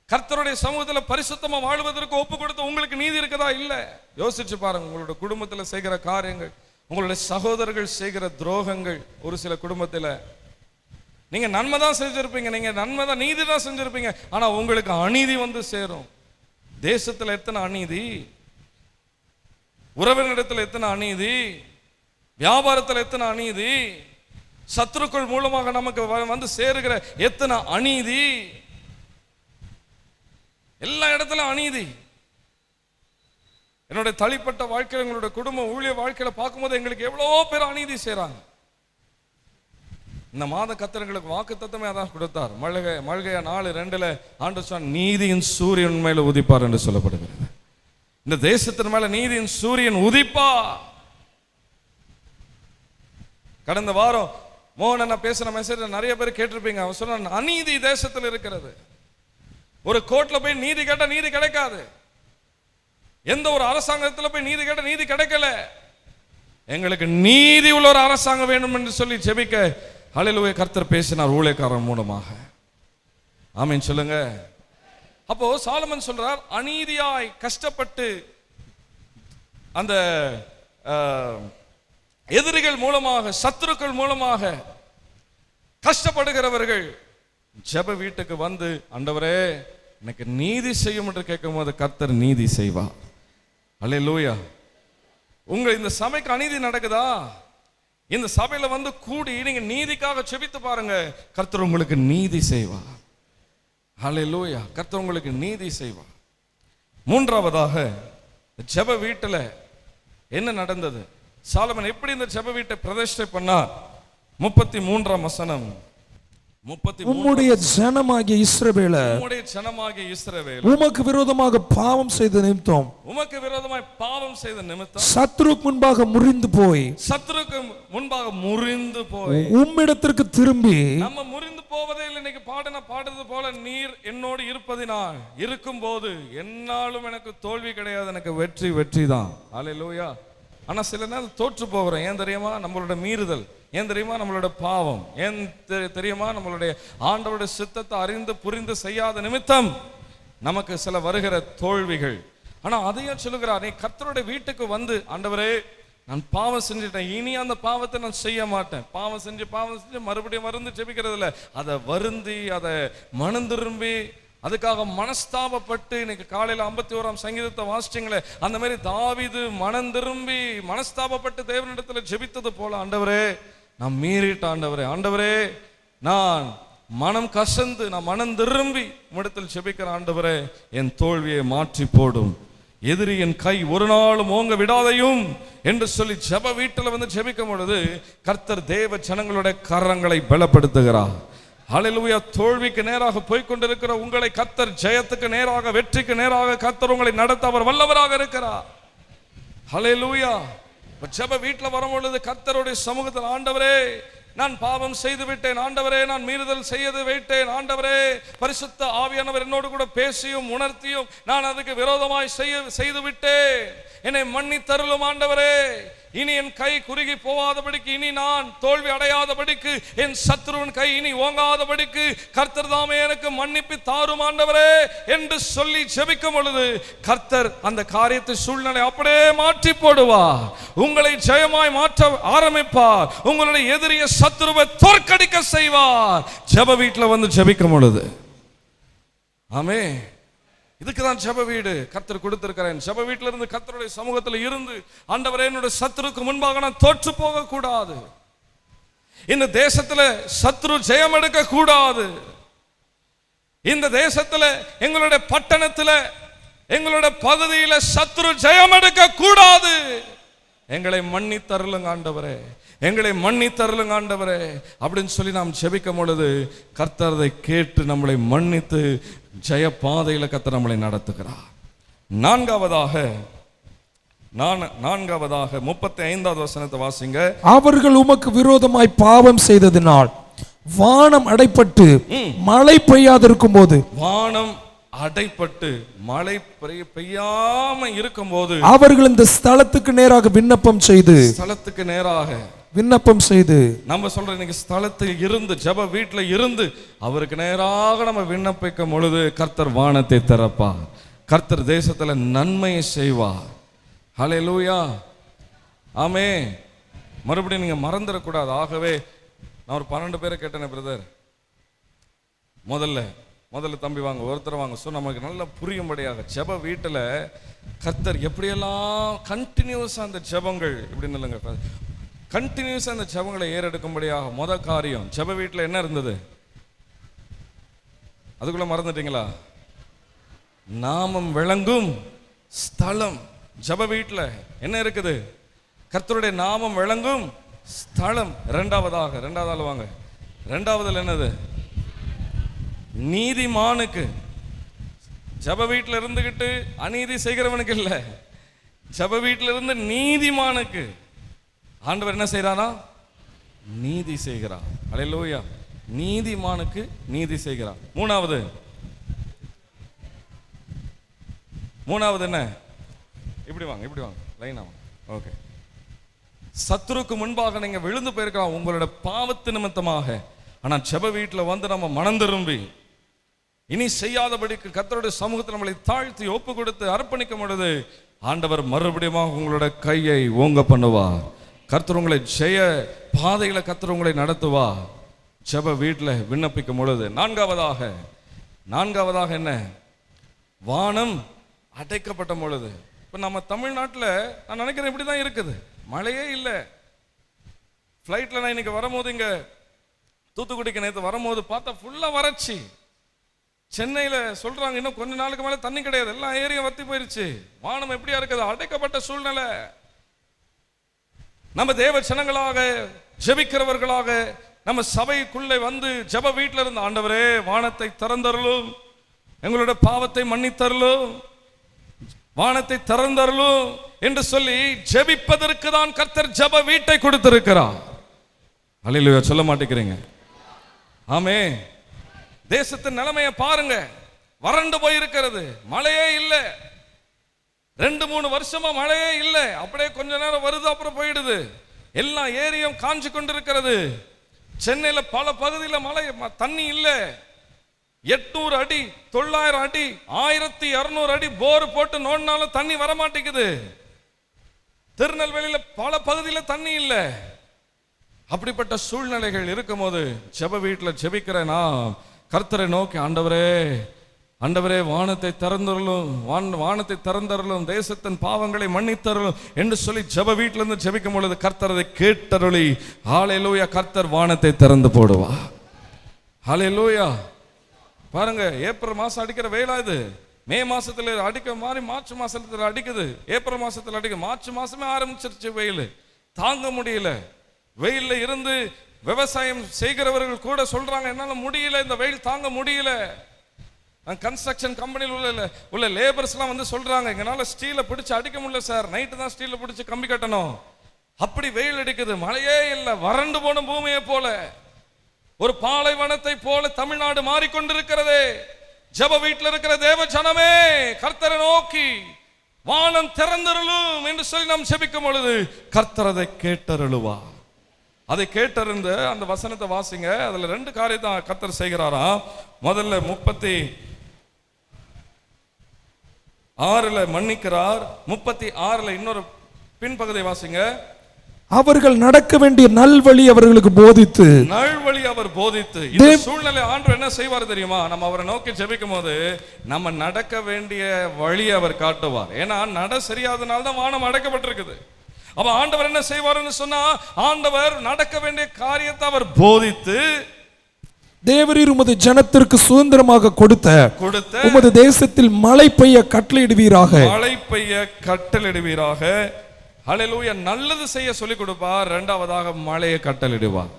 கர்த்தருடைய சமூகத்தில் பரிசுத்தமா வாழ்வதற்கு ஒப்பு கொடுத்த உங்களுக்கு நீதி இருக்குதா? இல்ல. யோசிச்சு பாருங்க. உங்களுடைய குடும்பத்தில் செய்கிற காரியங்கள், உங்களுடைய சகோதரர்கள் செய்கிற துரோகங்கள், ஒரு சில குடும்பத்தில் நீங்க நன்மை தான் செஞ்சிருப்பீங்க, நீங்க நன்மை தான், நீதி தான் செஞ்சிருப்பீங்க, ஆனா உங்களுக்கு அநீதி வந்து சேரும். தேசத்துல எத்தனை அநீதி, உறவினரிடத்தில் எத்தனை அநீதி, வியாபாரத்தில் எத்தனை அநீதி, சத்துருக்கள் மூலமாக நமக்கு வந்து சேருகிற எத்தனை அநீதி, எல்லா இடத்துல அநீதி. என்னுடைய தனிப்பட்ட வாழ்க்கையில், எங்களுடைய குடும்ப ஊழிய வாழ்க்கையில பார்க்கும்போது எங்களுக்கு எவ்வளவோ பேர் அநீதி செய்றாங்க. இந்த மாத கர்த்தர்களுக்கு வாக்கு தத்தமே அதான் கொடுத்தார். மல்கியா 4:2 ஆண்டவர் சொன்னார், நீதியின் சூரியன் மேல உதிப்பார் என்று சொல்லப்படுகிறது. இந்த தேசத்தின் மேல நீதியின் சூரியன் உதிப்பா. கடந்த வாரம் மோகன் பேசின மெசேஜ் நிறைய பேர் கேட்டிருப்பீங்க. அவன் சொன்ன, அநீதி தேசத்தில் இருக்கிறது. ஒரு கோர்ட்ல போய் நீதி கேட்ட நீதி கிடைக்காது. எந்த ஒரு அரசாங்கத்துல போய் நீதி கேட்ட நீதி கிடைக்கல. எங்களுக்கு நீதி உள்ள ஒரு அரசாங்கம் வேண்டும் என்று சொல்லி ஜெபிக்க ஹல்லேலூயா கர்த்தர் பேசினார் ஊழியக்காரன் மூலமாக. ஆமென் சொல்லுங்க. அப்போ சாலமன் சொல்றார், அநீதியாய் கஷ்டப்பட்டு அந்த எதிரிகள் மூலமாக, சத்துருக்கள் மூலமாக கஷ்டப்படுகிறவர்கள் ஜெப வீட்டுக்கு வந்து, ஆண்டவரே எனக்கு நீதி செய்யும் என்று கேட்கும் போது கர்த்தர் நீதி செய்வார். ஹல்லேலூயா. உங்க இந்த சபைக்கு அநீதி நடக்குதா? இந்த சபையில வந்து கூடி நீங்க நீதிக்காக செபித்து பாருங்க, கர்த்தர் உங்களுக்கு நீதி செய்வார். ஹல்லேலூயா. கர்த்தர் உங்களுக்கு நீதி செய்வார். மூன்றாவதாக, ஜெப வீட்டுல என்ன நடந்தது, சாலமன் எப்படி இந்த ஜெப வீட்டை பிரதிஷ்டை பண்ணார்? 33ஆம் வசனம். உம்முடைய ஜனமாகிய இஸ்ரவேலர், உம்முடைய ஜனமாகிய இஸ்ரவேலர் உமக்கு விரோதமாக பாவம் செய்த நிமித்தம், உமக்கு விரோதமாய் பாவம் செய்த நிமித்தம், சத்துருக்கு முன்பாக முறிந்து போய், சத்துருக்கு முன்பாக முறிந்து போய், உம்மிடத்திற்கு திரும்பி, நம்ம முறிந்து போவதே இல்லை. இன்னைக்கு பாடுறது போல, நீர் என்னோடு இருப்பதினால், இருக்கும்போது என்னாலும் எனக்கு தோல்வி கிடையாது, எனக்கு வெற்றி வெற்றி தான். ஹல்லேலூயா. ஆனா சில நேரம் தோற்று போகிறோம். ஏன் தெரியுமா? நம்மளோட மீறுதல். ஏன் தெரியுமா? நம்மளோட பாவம். ஏன் தெரியுமா? நம்மளுடைய ஆண்டவருடைய சித்தத்தை அறிந்து புரிந்து செய்யாத நிமித்தம் நமக்கு சில வருகிற தோல்விகள். ஆனா அதையும் சொல்லுகிறார், நீ கர்த்தருடைய வீட்டுக்கு வந்து, ஆண்டவரே நான் பாவம் செஞ்சுட்டேன், இனி அந்த பாவத்தை நான் செய்ய மாட்டேன். பாவம் செஞ்சு மறுபடியும் மருந்து ஜெபிக்கிறது இல்லை, அதை வருந்தி, அதை மனம் திரும்பி, அதுக்காக மனஸ்தாபப்பட்டு, இன்னைக்கு காலையில் 51ஆம் சங்கீதத்தை வாசிச்சிங்களே, அந்த மாதிரி தாவீது மனம் திரும்பி மனஸ்தாபப்பட்டு தேவனிடத்தில் ஜெபித்தது போல, ஆண்டவரே நான் மீறிட்ட, ஆண்டவரே நான் மனம் கசந்து, நான் மனம் திரும்பி உம்மிடத்தில் ஜெபிக்கிற, ஆண்டவரே என் தோல்வியை மாற்றி போடும், எதிரி என் கை ஒரு நாளும் ஓங்க விடாதையும் என்று சொல்லி ஜெப வீட்டில் வந்து ஜெபிக்கும் பொழுது கர்த்தர் தேவ ஜனங்களுடைய கரங்களை பலப்படுத்துகிறார். ஹல்லேலூயா. தோல்விக்கு நேராக போய்கொண்டிருக்கிற உங்களை கர்த்தர் ஜெயத்துக்கு நேராக, வெற்றிக்கு நேராக கர்த்தர் உங்களை நடத்த அவர் வல்லவராக இருக்கிறார். ஹல்லேலூயா. ஜெப வீட்டுல வரும்பொழுது கர்த்தருடைய சமூகத்தில், ஆண்டவரே நான் பாவம் செய்து விட்டேன், ஆண்டவரே நான் மீறுதல் செய்து விட்டேன், ஆண்டவரே பரிசுத்த ஆவியானவர் என்னோடு கூட பேசியும் உணர்த்தியும் நான் அதுக்கு விரோதமாய் செய்து விட்டேன், என்னை மன்னித்தருளும் ஆண்டவரே. இனி என் கை குறுகி போகாதபடிக்கு, இனி நான் தோல்வி அடையாதபடிக்கு, என் சத்துருவின் கை இனி ஓங்காதபடிக்கு கர்த்தர் தாமே எனக்கு மன்னிப்பு தாரும் ஆண்டவரே என்று சொல்லி ஜெபிக்கும் பொழுது கர்த்தர் அந்த காரியத்தை, சூழ்நிலை அப்படியே மாற்றி போடுவார். உங்களை ஜெயமாய் மாற்ற ஆரம்பிப்பார். உங்களுடைய எதிரிய சத்துருவை தோற்கடிக்க செய்வார். ஜெப வீட்டில் வந்து ஜெபிக்கும் பொழுது. ஆமென். இதுக்கு தான் ஜெப வீடு கர்த்தர் கொடுத்திருக்கிறேன். ஜெப வீட்டில இருந்து கர்த்தருடைய சமூகத்தில் இருந்து, ஆண்டவரே என்னுடைய சத்துருக்கு முன்பாக நான் தோற்று போக கூடாது, இந்த தேசத்துல சத்துரு ஜெயம் எடுக்க கூடாது, இந்த தேசத்துல எங்களுடைய பட்டணத்துல எங்களுடைய பகுதியில சத்துரு ஜெயம் எடுக்க கூடாது. எங்களை மன்னித்தருளுங்க ஆண்டவரே, எங்களை மன்னித்தருளுங்க ஆண்டவரே அப்படின்னு சொல்லி நாம் ஜெபிக்கும் பொழுது கர்த்தர் அதை கேட்டு நம்மளை மன்னித்து ஜெய பாதையில கர்த்தர் நம்மளை நடத்துகிறார். நான்காவதாக 35வது வசனத்தை வாசிங்க. அவர்கள் உமக்கு விரோதமாய் பாவம் செய்ததினால் வானம் அடைப்பட்டு மழை பெய்யாதிருக்கும் போது, வானம் அடைப்பட்டு மழை பெய்யாம இருக்கும் போது, அவர்கள் இந்த ஸ்தலத்துக்கு நேராக விண்ணப்பம் செய்து, ஸ்தலத்துக்கு நேராக விண்ணப்பம் செய்து, நம்ம சொல்ற இன்னைக்கு ஸ்தலத்தில் இருந்து ஜெப வீட்டுல இருந்து அவருக்கு நேராக நம்ம விண்ணப்பிக்கும் பொழுது கர்த்தர் வானத்தை திறப்பார். கர்த்தர் தேசத்துல நன்மையை செய்வார். ஹல்லேலூயா. ஆமென். மறுபடியும் நீங்க மறந்துடக்கூடாது. ஆகவே நான் ஒரு 12 பேரை கேட்டேனே பிரதர், முதல்ல தம்பி வாங்க, ஒருத்தர் வாங்க. ஸோ நமக்கு நல்லா புரியும்படியாக ஜெப வீட்டுல கர்த்தர் எப்படியெல்லாம் கண்டினியூஸா அந்த ஜெபங்கள் இப்படின்னு இல்லைங்க, கண்டினியூஸா அந்த ஜெபங்களை ஏறெடுக்கும்படியாக முதல் காரியம் ஜெப வீட்டில் என்ன இருந்தது? அதுக்குள்ள மறந்துட்டீங்களா? நாமம் விளங்கும் ஸ்தலம். ஜெப வீட்டில் என்ன இருக்குது? கர்த்தருடைய நாமம் விளங்கும் ஸ்தலம். ரெண்டாவது வாங்க. ரெண்டாவதுல என்னது? நீதிமானுக்கு. ஜெப வீட்டில் இருந்துகிட்டு அநீதி செய்கிறவனுக்கு இல்லை, ஜெப வீட்டில் இருந்து நீதிமானுக்கு ஆண்டவர் என்ன செய்கிறாரா? நீதி செய்கிறார். அல்லேலூயா. நீதிமானுக்கு நீதி செய்கிறார். மூணாவது என்ன? இப்படி வாங்க லைனா வாங்க. ஓகே. சத்துருக்கு முன்பாக நீங்க விழுந்து போயிருக்கலாம் உங்களோட பாவத்து நிமித்தமாக. ஆனா ஜெப வீட்டில் வந்து நம்ம மனம் திரும்பி இனி செய்யாதபடிக்கு கர்த்தருடைய சமூகத்தில் நம்மளை தாழ்த்தி ஒப்பு கொடுத்து அர்ப்பணிக்கும் பொழுது ஆண்டவர் மறுபடியும் உங்களோட கையை ஓங்க பண்ணுவார். கர்த்தர் உங்களை ஜெய பாதையில கர்த்தர் உங்களை நடத்துவா. ஜெப வீட்டில் விண்ணப்பிக்கும் பொழுது. நான்காவதாக என்ன? வானம் அடைக்கப்பட்ட பொழுது. இப்போ நம்ம தமிழ்நாட்டில் நான் நினைக்கிறேன் இப்படி தான் இருக்குது, மழையே இல்லை. ஃப்ளைட்டில் நான் இன்னைக்கு வரும்போது இங்கே தூத்துக்குடிக்கு நேற்று வரும்போது பார்த்தா ஃபுல்லாக வறட்சி. சென்னையில் சொல்கிறாங்க இன்னும் கொஞ்ச நாளுக்கு மேலே தண்ணி கிடையாது, எல்லாம் ஏரியா வத்தி போயிருச்சு. வானம் எப்படியா இருக்குது? அடைக்கப்பட்ட சூழ்நிலை. நம்ம தேவ ஜனங்களாக ஜெபிக்கிறவர்களாக நம்ம சபைக்குள்ளே வந்து ஜெப வீட்டில் இருந்து ஆண்டவரே வானத்தை திறந்தருளும், எங்களோட பாவத்தை மன்னித்தருளும், வானத்தை திறந்தருளும் என்று சொல்லி ஜெபிப்பதற்கு தான் கர்த்தர் ஜெப வீட்டை கொடுத்திருக்கிறார். அல்லேலூயா. சொல்ல மாட்டேங்கிறீங்க? ஆமென். தேசத்தின் நிலைமையை பாருங்க, வறண்டு போயிருக்கிறது, மழையே இல்லை. 2-3 வருஷமா மழையே இல்லை. அப்படியே கொஞ்ச நேரம் வருது, அப்புறம் போயிடுது. எல்லா ஏரியும் காஞ்சு கொண்டிருக்கிறது. சென்னையில பல பகுதியில் மழை தண்ணி இல்லை. 800 அடி 900 அடி 1200 அடி போர் போட்டு நோண்டினாலும் தண்ணி வரமாட்டேங்குது. திருநெல்வேலியில பல பகுதியில் தண்ணி இல்லை. அப்படிப்பட்ட சூழ்நிலைகள் இருக்கும் போது ஜெப வீட்டில் ஜெபிக்கிற நான் கர்த்தரை நோக்கி ஆண்டவரே வானத்தை திறந்தருளும், தேசத்தின் பாவங்களை மன்னித்தருளும் என்று சொல்லி ஜெப வீட்டில இருந்து ஜெபிக்கும் பொழுது கர்த்தர் அதை கேட்டருளி ஹல்லேலூயா கர்த்தர் வானத்தை திறந்து போடுவா. ஹல்லேலூயா. பாருங்க, ஏப்ரல் மாசம் அடிக்கிற வெயிலா இது. மே மாசத்துல அடிக்க மாதிரி மார்ச் மாசத்துல அடிக்குது, ஏப்ரல் மாசத்துல அடிக்க, மார்ச் மாசமே ஆரம்பிச்சிருச்சு வெயில். தாங்க முடியல. வெயில்ல இருந்து விவசாயம் செய்கிறவர்கள் கூட சொல்றாங்க என்னால முடியல, இந்த வெயில் தாங்க முடியல. கன்ஸ்ட்ரக்ஷன் கம்பெனியில் உள்ள லேபர்ஸ்லாம் வந்து சொல்றாங்க, எங்களால் ஸ்டீலை பிடிச்சி அடிக்க முடியல சார், நைட்டு தான் ஸ்டீலை பிடிச்சி கம்பி கட்டணும், அப்படி வெயில் அடிக்குது, மழையே இல்லை, வறண்டு போன பூமியை போல, ஒரு பாலைவனத்தை போல தமிழ்நாடு மாறிக்கொண்டிருக்கிறதே. ஜெப வீட்டில் இருக்கிற தேவ ஜனமே, கர்த்தரை நோக்கி வானம் திறந்தருளும் என்று சொல்லி நாம் ஜெபிக்கும் பொழுது கர்த்தர் அதை கேட்டருளுவா. அதை கேட்டறிந்த அந்த வசனத்தை வாசிங்க. அதுல 2 காரியத்தை கர்த்தர் செய்கிறாரா. முதல்ல 36 மன்னிக்கிறார், 36 இன்னொரு பின்பகுதியை வாசிங்க. அவர்கள் நடக்க வேண்டிய நல்வழி அவர்களுக்கு போதித்து, நல்வழி அவர் போதித்து. இந்த சூழ்நிலை ஆண்டவர் என்ன செய்வார் தெரியுமா? நம்ம அவரை நோக்கி ஜெபிக்கும் போது நம்ம நடக்க வேண்டிய வழி அவர் காட்டுவார். ஏன்னா நட சரியாதனால தான் வானம் அடைக்கப்பட்டிருக்குது. அப்ப ஆண்டவர் என்ன செய்வார்னு சொன்னா, ஆண்டவர் நடக்க வேண்டிய காரியத்தை அவர் போதித்து, தேவரீர் உமது ஜனத்திற்கு சுதந்திரமாக கொடுத்த உமது தேசத்தில் மழை பெய்ய கட்டளையிடுவீராக, மழை பெய்ய கட்டளையிடுவீராக. ஹல்லேலூயா. நல்லது செய்ய சொல்லி கொடுப்பார், 2வதாக மழையை கட்டளையிடுவார்.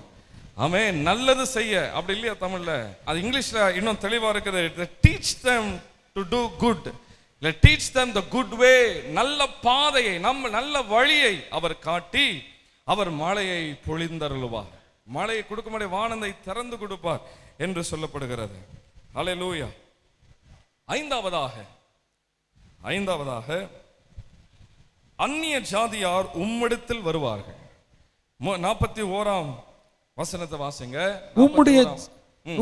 ஆமென். நல்லது செய்ய, அப்படி இல்லையா தமிழ்ல? அது இங்கிலீஷ்ல இன்னும் தெளிவா இருக்குது. Teach them to do good, teach them the good way. நல்ல பாதையை, நல்ல வழியை அவர் காட்டி அவர் மழையை பொழிந்தருளுவார். மழையை கொடுக்கும்படி வானத்தை திறந்து கொடுப்பார் என்று சொல்லப்படுகிறது. ஹல்லேலூயா. ஐந்தாவதாக அந்நிய ஜாதியார் உம்மிடத்தில் வருவார்கள். 41 வசனத்தை வாசிங்க.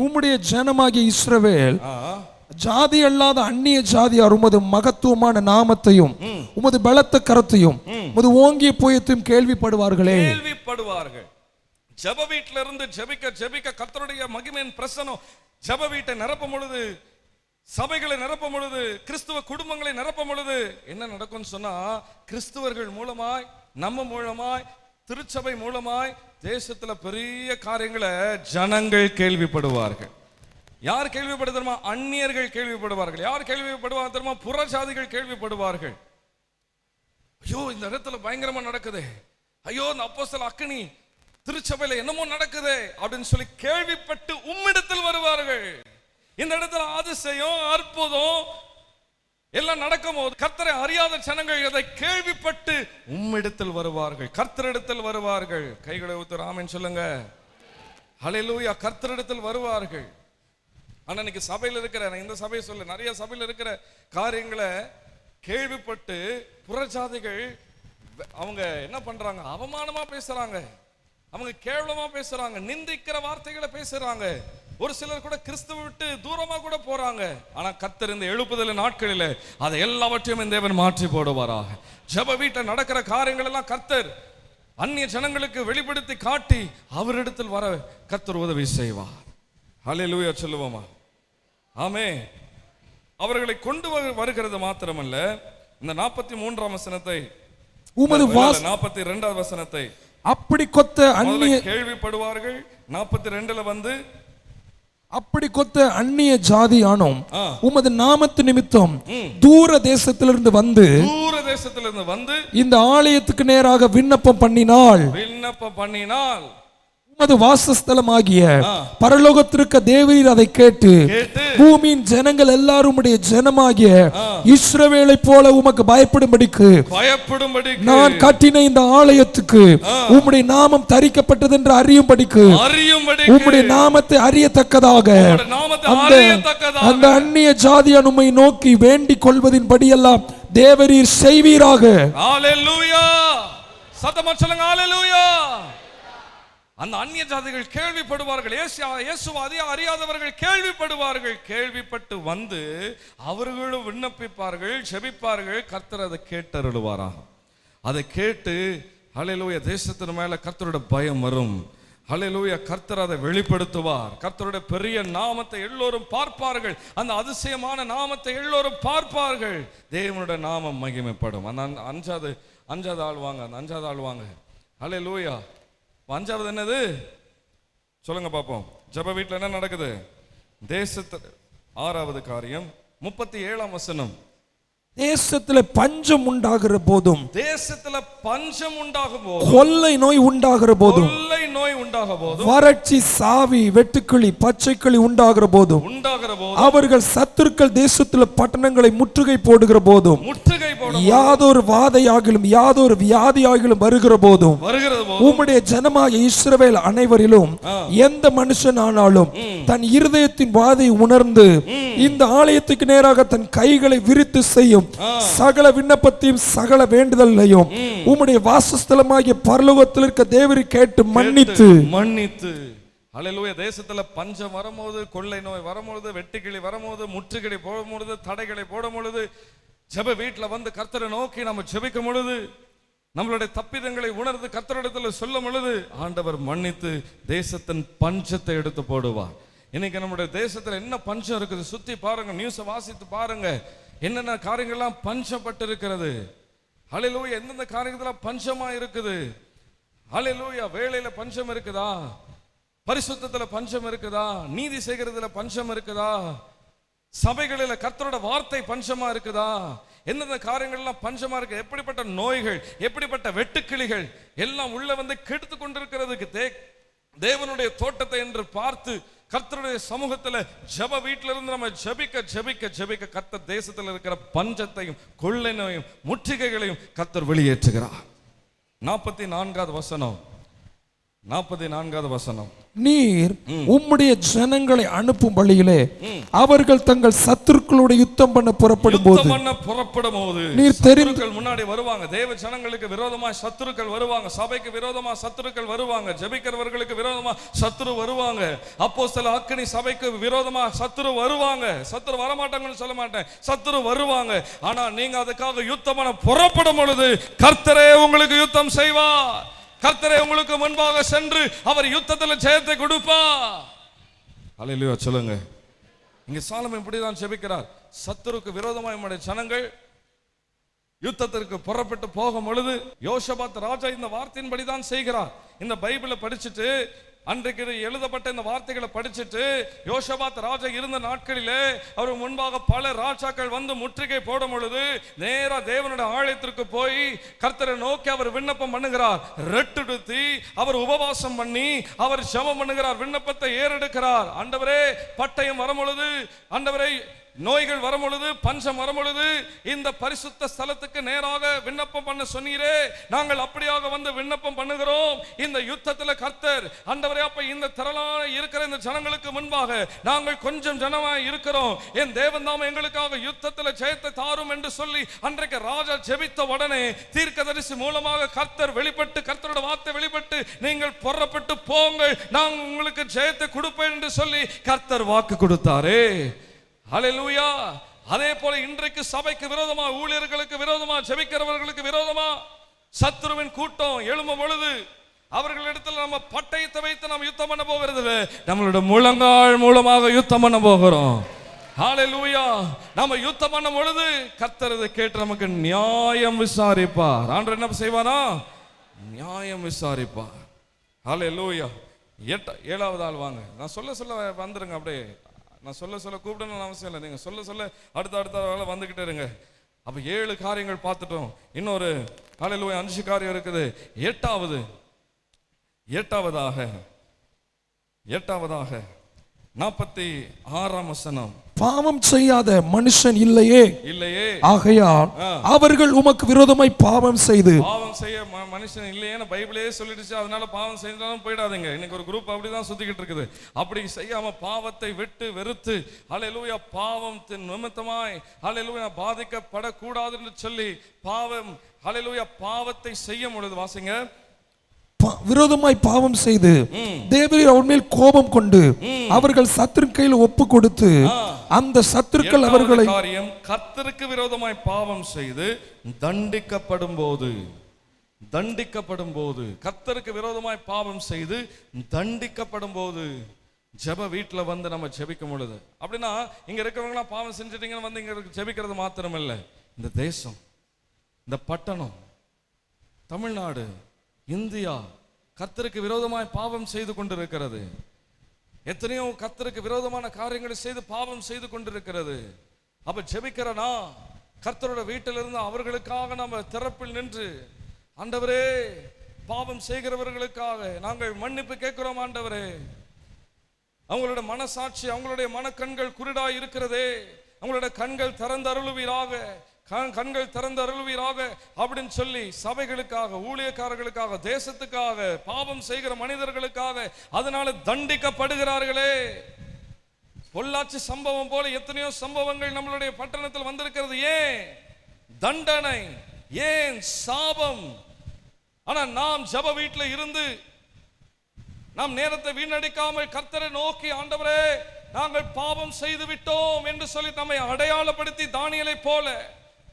உம்முடைய ஜனமாகிய இஸ்ரவேல் ஜாதி அல்லாத அந்நிய ஜாதியார் உமது மகத்துவமான நாமத்தையும் உமது பலத்த கரத்தையும் உமது ஓங்கிய புயத்தையும் கேள்விப்படுவார்களே. ஜெப வீட்டில இருந்து ஜெபிக்க கர்த்தருடைய மகிமையின் பிரசன்னம் ஜெப வீட்டை நிரப்பும் பொழுது, சபைகளை நிரப்பும் பொழுது, கிறிஸ்துவ குடும்பங்களை நிரப்பும் பொழுது என்ன நடக்கும்னு சொன்னா, கிறிஸ்துவர்கள் மூலமாய், நம்ம மூலமாய், திருச்சபை மூலமாய் தேசத்துல பெரிய காரியங்களை ஜனங்கள் கேள்விப்படுவார்கள். யார் கேள்விப்படுமா? அந்நியர்கள் கேள்விப்படுவார்கள். யார் கேள்விப்படுவாங்க தெரியுமா? புறஜாதிகள் கேள்விப்படுவார்கள். ஐயோ, இந்த இடத்துல பயங்கரமா நடக்குது, ஐயோ இந்த அப்போஸ்தலர் அக்கினி திருச்சபையில என்னமோ நடக்குது அப்படின்னு சொல்லி கேள்விப்பட்டு உம்மிடத்தில் வருவார்கள். இந்த இடத்துல அதிசயம், அற்புதம் எல்லாம் நடக்கும் போது கர்த்தரை அறியாத ஜனங்கள் அதை கேள்விப்பட்டு உம்மிடத்தில் வருவார்கள், கர்த்தரிடத்தில் வருவார்கள். கைகளை ஊத்து ஆமென் சொல்லுங்க. ஹல்லேலூயா. கர்த்தரிடத்தில் வருவார்கள். ஆனா இன்னைக்கு சபையில் இருக்கிற, இந்த சபையை சொல்ல, நிறைய சபையில் இருக்கிற காரியங்களை கேள்விப்பட்டு புறஜாதிகள் அவங்க என்ன பண்றாங்க? அவமானமா பேசுறாங்க, அவங்க கேவலமா பேசுறாங்க, நிந்திக்கிற வார்த்தைகளை பேசுறாங்க. ஒரு சிலர் கூட கிறிஸ்துவ விட்டு தூரமா கூட போறாங்க. ஆனா கர்த்தர் இந்த எழுப்புதல் நாட்களில் அதை எல்லாவற்றையும் தேவன் மாற்றி போடுவாராக. ஜெப வீட்டில் நடக்கிற காரியங்கள் எல்லாம் கர்த்தர் அந்நிய ஜனங்களுக்கு வெளிப்படுத்தி காட்டி அவரிடத்தில் வர கர்த்தர் உதவி செய்வார். ஹல்லேலூயா சொல்லுவோமா? ஆமென். அவர்களை கொண்டு வருகிறது மாத்திரமல்ல, இந்த 43ஆம் வசனத்தை, 42ஆம் வசனத்தை அப்படி கொத்த அந்நிய கேள்விப்படுவார்கள். 42ல வந்து அப்படி கொத்த அந்நிய ஜாதியானோம் உமது நாமத்து நிமித்தம் தூர தேசத்திலிருந்து வந்து இந்த ஆலயத்துக்கு நேராக விண்ணப்பம் பண்ணினால் உமது வாசஸ்தலமாகிய பரலோகத்திற்கு தேவரீர் அதை கேட்டு பூமியின் ஜனங்கள் எல்லாரும் உம்முடைய ஜனமாகிய இஸ்ரவேலை போல உமக்கு பயப்படும்படிக்கு நான் கட்டின இந்த ஆலயத்துக்கு உம்முடைய நாமம் தரிக்கப்பட்டது என்று அறியும்படிக்கு உம்முடைய நாமத்தை அறியத்தக்கதாக அந்த அந்நிய ஜாதியான் உம்மை நோக்கி வேண்டிக் கொள்வதின் படியெல்லாம் தேவரீர் செய்வீராக. ஹல்லேலூயா. சத்தமா சொல்லுங்க. ஹல்லேலூயா. அந்த அந்நிய ஜாதிகள் கேள்விப்படுவார்கள், இயேசுவை அறியாதவர்கள் கேள்விப்படுவார்கள். கேள்விப்பட்டு வந்து அவர்களும் விண்ணப்பிப்பார்கள், ஜெபிப்பார்கள். கர்த்தர் அதை கேட்டருளுவாராக. அதை கேட்டு ஹல்லேலூயா, தேசத்தின் மேல கர்த்தருடைய பயம் வரும். ஹல்லேலூயா. கர்த்தர் அதை வெளிப்படுத்துவார். கர்த்தருடைய பெரிய நாமத்தை எல்லோரும் பார்ப்பார்கள். அந்த அதிசயமான நாமத்தை எல்லோரும் பார்ப்பார்கள். தேவனுடைய நாமம் மகிமைப்படும். அந்த அஞ்சாவது ஆள் வாங்க. ஹல்லேலூயா. 5வது என்னது சொல்லுங்க பாப்போம். ஜெப வீட்டில் என்ன நடக்குது? தேசத்துல 6வது காரியம் 37ஆம் வசனம். தேசத்துல பஞ்சம் உண்டாகிற போதும், தேசத்துல பஞ்சம் உண்டாகும் போது, கொள்ளை நோய் உண்டாகிற போதும், கொள்ளை நோய் உண்டாக போதும், வறட்சி, சாவி, வெட்டுக்கிளி, பச்சைக்கிளி உண்டாகிற போதும், அவர்கள் சத்துருக்கள் தேசத்தில் பட்டணங்களை முற்றுகை போடுகிற போதும், யாதொரு வாதையாகிலும் யாதொரு வியாதியாகிலும் வருகிற போதும், உம்முடைய ஜனமாகிய இஸ்ரவேல் அனைவரிலும் எந்த மனுஷன் ஆனாலும் தன் இருதயத்தின் வாதை உணர்ந்து இந்த ஆலயத்துக்கு நேராக தன் கைகளை விரித்து செய்யும் சகல விண்ணப்பத்தையும் சகல வேண்டுதலையும் உம்முடைய வாசஸ்தலமாகிய பரலோகத்தில் இருக்க தேவரை கேட்டு மன்னித்து அல்லேலூயா. தேசத்துல பஞ்சம் வரும்போது, கொள்ளை நோய் வரும்போது, வெட்டுக்கிளி வரும்போது, முற்றுகிளி போடும்பொழுது, தடைகளை போடும் பொழுது, ஜெப வீட்டுல வந்து கர்த்தரை நோக்கி நம்ம ஜெபிக்கும் பொழுது, நம்மளுடைய தப்பிதங்களை உணர்ந்து கர்த்தரிடத்துல சொல்லும் பொழுது, ஆண்டவர் மன்னித்து தேசத்தின் பஞ்சத்தை எடுத்து போடுவார். இன்னைக்கு நம்முடைய தேசத்துல என்ன பஞ்சம் இருக்குது, சுத்தி பாருங்க, நியூஸை வாசித்து பாருங்க, என்னென்ன காரியங்கள்லாம் பஞ்சப்பட்டு இருக்கிறது. அல்லேலூயா. எந்தெந்த காரியத்துல பஞ்சமா இருக்குது. அல்லேலூயா. வேலையில பஞ்சம் இருக்குதா, பரிசுத்தத்துல பஞ்சம் இருக்குதா, நீதி செய்கிறதுல பஞ்சம் இருக்குதா, சபைகளில் கர்த்தரோட வார்த்தை பஞ்சமா இருக்குதா, எந்தெந்த காரியங்கள்லாம் பஞ்சமா இருக்கு, எப்படிப்பட்ட நோய்கள், எப்படிப்பட்ட வெட்டுக்கிளிகள் எல்லாம் உள்ள வந்து கெடுத்து கொண்டிருக்கிறதுக்கு தேவனுடைய தோட்டத்தை என்று பார்த்து கர்த்தருடைய சமூகத்துல ஜெப வீட்டில இருந்து நம்ம ஜெபிக்க ஜெபிக்க ஜெபிக்க கர்த்தர் தேசத்தில் இருக்கிற பஞ்சத்தையும் கொள்ளை நோயும் முற்றுகைகளையும் கர்த்தர் வெளியேற்றுகிறார். 44வது வசனம், 44வது வசனம். நீர் உம்முடைய ஜனங்களை அனுப்பும் வழியிலே அவர்கள் தங்கள் சத்துருக்களோட யுத்தம் பண்ண புறப்படும் போது நீர் தெரிந்து முன்னாடி வருவாங்க. தேவ ஜனங்களுக்கு விரோதமா சத்துருக்கள் வருவாங்க, சபைக்கு விரோதமா சத்துருக்கள் வருவாங்க, ஜெபிக்கிறவர்களுக்கு விரோதமா சத்துரு வருவாங்க. அப்போஸ்தல அக்கினி சபைக்கு விரோதமா சத்துரு வருவாங்க. சத்துரு வரமாட்டாங்கன்னு சொல்ல மாட்டேன், சத்துரு வருவாங்க. ஆனா நீங்க அதுக்காக யுத்தம் பண்ண புறப்படும் பொழுது கர்த்தரே உங்களுக்கு யுத்தம் செய்வார். கர்த்தரே உங்களுக்கு முன்பாக சென்று அவர் யுத்தத்தில் ஜெயத்தை கொடுப்பார். அல்லேலூயா சொல்லுங்க. இங்க சாலமோன் இப்படிதான் ஜெபிக்கிறார். சத்துருக்கு விரோதமாய் நம்முடைய ஜனங்கள் யுத்தத்திற்கு புறப்பட்டு போகும் பொழுது யோசபாத் ராஜா இந்த வார்த்தையின்படி தான் செய்கிறார். இந்த பைபிளை படிச்சுட்டு, அன்றைக்கு எழுதப்பட்ட இந்த வார்த்தைகளை படிச்சுட்டு, யோசபாத் ராஜா இருந்த நாட்களிலே அவருக்கு முன்பாக பல ராஜாக்கள் வந்து முற்றுகை போடும் பொழுது நேரா தேவனுடைய ஆலயத்திற்கு போய் கர்த்தரை நோக்கி அவர் விண்ணப்பம் பண்ணுகிறார். ரெட்டுடுத்தி அவர் உபவாசம் பண்ணி அவர் ஜெபம் பண்ணுகிறார், விண்ணப்பத்தை ஏறெடுக்கிறார். ஆண்டவரே பட்டயம் வரும் பொழுது, ஆண்டவரே நோய்கள் வரும் பொழுது, பஞ்சம் வரும் பொழுது இந்த பரிசுத்த ஸ்தலத்துக்கு நேராக விண்ணப்பம் பண்ண சொன்னீரே, நாங்கள் அப்படியாக வந்து விண்ணப்பம் பண்ணுகிறோம். இந்த யுத்தத்தில் கர்த்தர் ஆண்டவரே, அப்ப இந்த திரளான இருக்கிற இந்த ஜனங்களுக்கு முன்பாக நாங்கள் கொஞ்சம் ஜனமாய் இருக்கிறோம், என் தேவன் தாம் எங்களுக்காக யுத்தத்தில் ஜெயத்தை தாரும் என்று சொல்லி அன்றைக்கு ராஜா ஜெபித்த உடனே தீர்க்கதரிசி மூலமாக கர்த்தர் வெளிப்பட்டு, கர்த்தரோட வார்த்தை வெளிப்பட்டு, நீங்கள் புறப்பட்டு போங்கள், நான் உங்களுக்கு ஜெயத்தை கொடுப்பேன் என்று சொல்லி கர்த்தர் வாக்கு கொடுத்தாரே. ஹல்லேலூயா. அதே போல இன்றைக்கு சபைக்கு விரோதமா, ஊழியர்களுக்கு விரோதமா, ஜெபிக்கிறவர்களுக்கு விரோதமா சத்துருவின் கூட்டம் எழும்பும் பொழுது அவர்களிடத்தில் நம்ம பட்டயத்தை வைத்து நம்ம யுத்தம் பண்ண போகிறது இல்லை, நம்மளோட முழங்கால் மூலமாக யுத்தம் பண்ண போகிறோம். ஹல்லேலூயா. நம்ம யுத்தம் பண்ணும் பொழுது கர்த்தர் இதை கேட்டு நமக்கு நியாயம் விசாரிப்பார். ஆண்டவர் என்ன செய்வாரா? நியாயம் விசாரிப்பார். ஹல்லேலூயா. 7வது ஆள் வாங்க. நான் சொல்ல சொல்ல வந்துருங்க, அப்படியே நான் சொல்ல சொல்ல கூப்பிடணும்னு அவசியம் இல்லை, நீங்க சொல்ல சொல்ல அடுத்த வந்துகிட்டே இருங்க. அப்ப 7 காரியங்கள் பார்த்துட்டோம். இன்னொரு ஹல்லேலூயா 5 காரியம் இருக்குது. எட்டாவதாக 46ஆம் வசனம். பாவம் செய்யாத மனுஷன் இல்லையே, ஆகையால் அவர்கள் உமக்கு விரோதமாய் பாவம் செய்ய மனுஷன் இல்லையேன்னு பைபிளே சொல்லிடுச்சு. அதனால பாவம் செய்தாலும் போயிடாதீங்க. இன்னைக்கு ஒரு குரூப் அப்படிதான் சுத்திக்கிட்டு இருக்குது. அப்படி செய்யாம பாவத்தை விட்டு வெறுத்து ஹல்லேலூயா பாவத்தின் நிமித்தமாய் ஹல்லேலூயா பாதிக்கப்படக்கூடாது என்று சொல்லி பாவம் ஹல்லேலூயா பாவத்தை செய்யும் பொழுது வாசிங்க, விரோதமாய் பாவம் செய்து தேவரீர் அவர் மேல் கோபம் கொண்டு அவர்கள் சத்துரு கையில் ஒப்பு கொடுத்து அந்த சத்துருக்கள் அவர்களை கர்த்தருக்கு விரோதமாய் பாவம் செய்து தண்டிக்கப்படும் போது கர்த்தருக்கு விரோதமாய் பாவம் செய்து தண்டிக்கப்படும் போது ஜெப வீட்டில் வந்து நம்ம ஜெபிக்கும் பொழுது, அப்படின்னா இங்க இருக்கிறவங்களாம் பாவம் செஞ்சுட்டீங்கன்னு வந்து இங்க ஜெபிக்கிறது மாத்திரம் இல்லை, இந்த தேசம், இந்த பட்டணம், தமிழ்நாடு, இந்தியா கர்த்தருக்கு விரோதமாய் பாவம் செய்து கொண்டிருக்கிறது. எத்தனையோ கர்த்தருக்கு விரோதமான காரியங்களை செய்து பாவம் செய்து கொண்டிருக்கிறது. அப்ப ஜெபிக்கிறனா கர்த்தரோட வீட்டிலிருந்து அவர்களுக்காக நம்ம திறப்பில் நின்று ஆண்டவரே, பாவம் செய்கிறவர்களுக்காக நாங்கள் மன்னிப்பு கேட்கிறோம் ஆண்டவரே. அவங்களோட மனசாட்சி, அவங்களுடைய மனக்கண்கள் குருடாய் இருக்கிறதே, அவங்களோட கண்கள் திறந்து அருளுவீராக, கண்கள் திறந்து அருள்வீராக அப்படின்னு சொல்லி சபைகளுக்காக, ஊழியக்காரர்களுக்காக, தேசத்துக்காக, பாவம் செய்கிற மனிதர்களுக்காக அதனால தண்டிக்கப்படுகிறார்களே. பொள்ளாச்சி சம்பவம் போல எத்தனையோ சம்பவங்கள் நம்மளுடைய பட்டணத்தில் வந்திருக்கிறது. ஏன் தண்டனை? ஏன் சாபம்? ஆனா நாம் ஜெப வீட்டில் இருந்து நாம் நேரத்தை வீணடிக்காமல் கர்த்தரை நோக்கி, ஆண்டவரே நாங்கள் பாவம் செய்து விட்டோம் என்று சொல்லி நம்மை அடையாளப்படுத்தி, தானியேலை போல,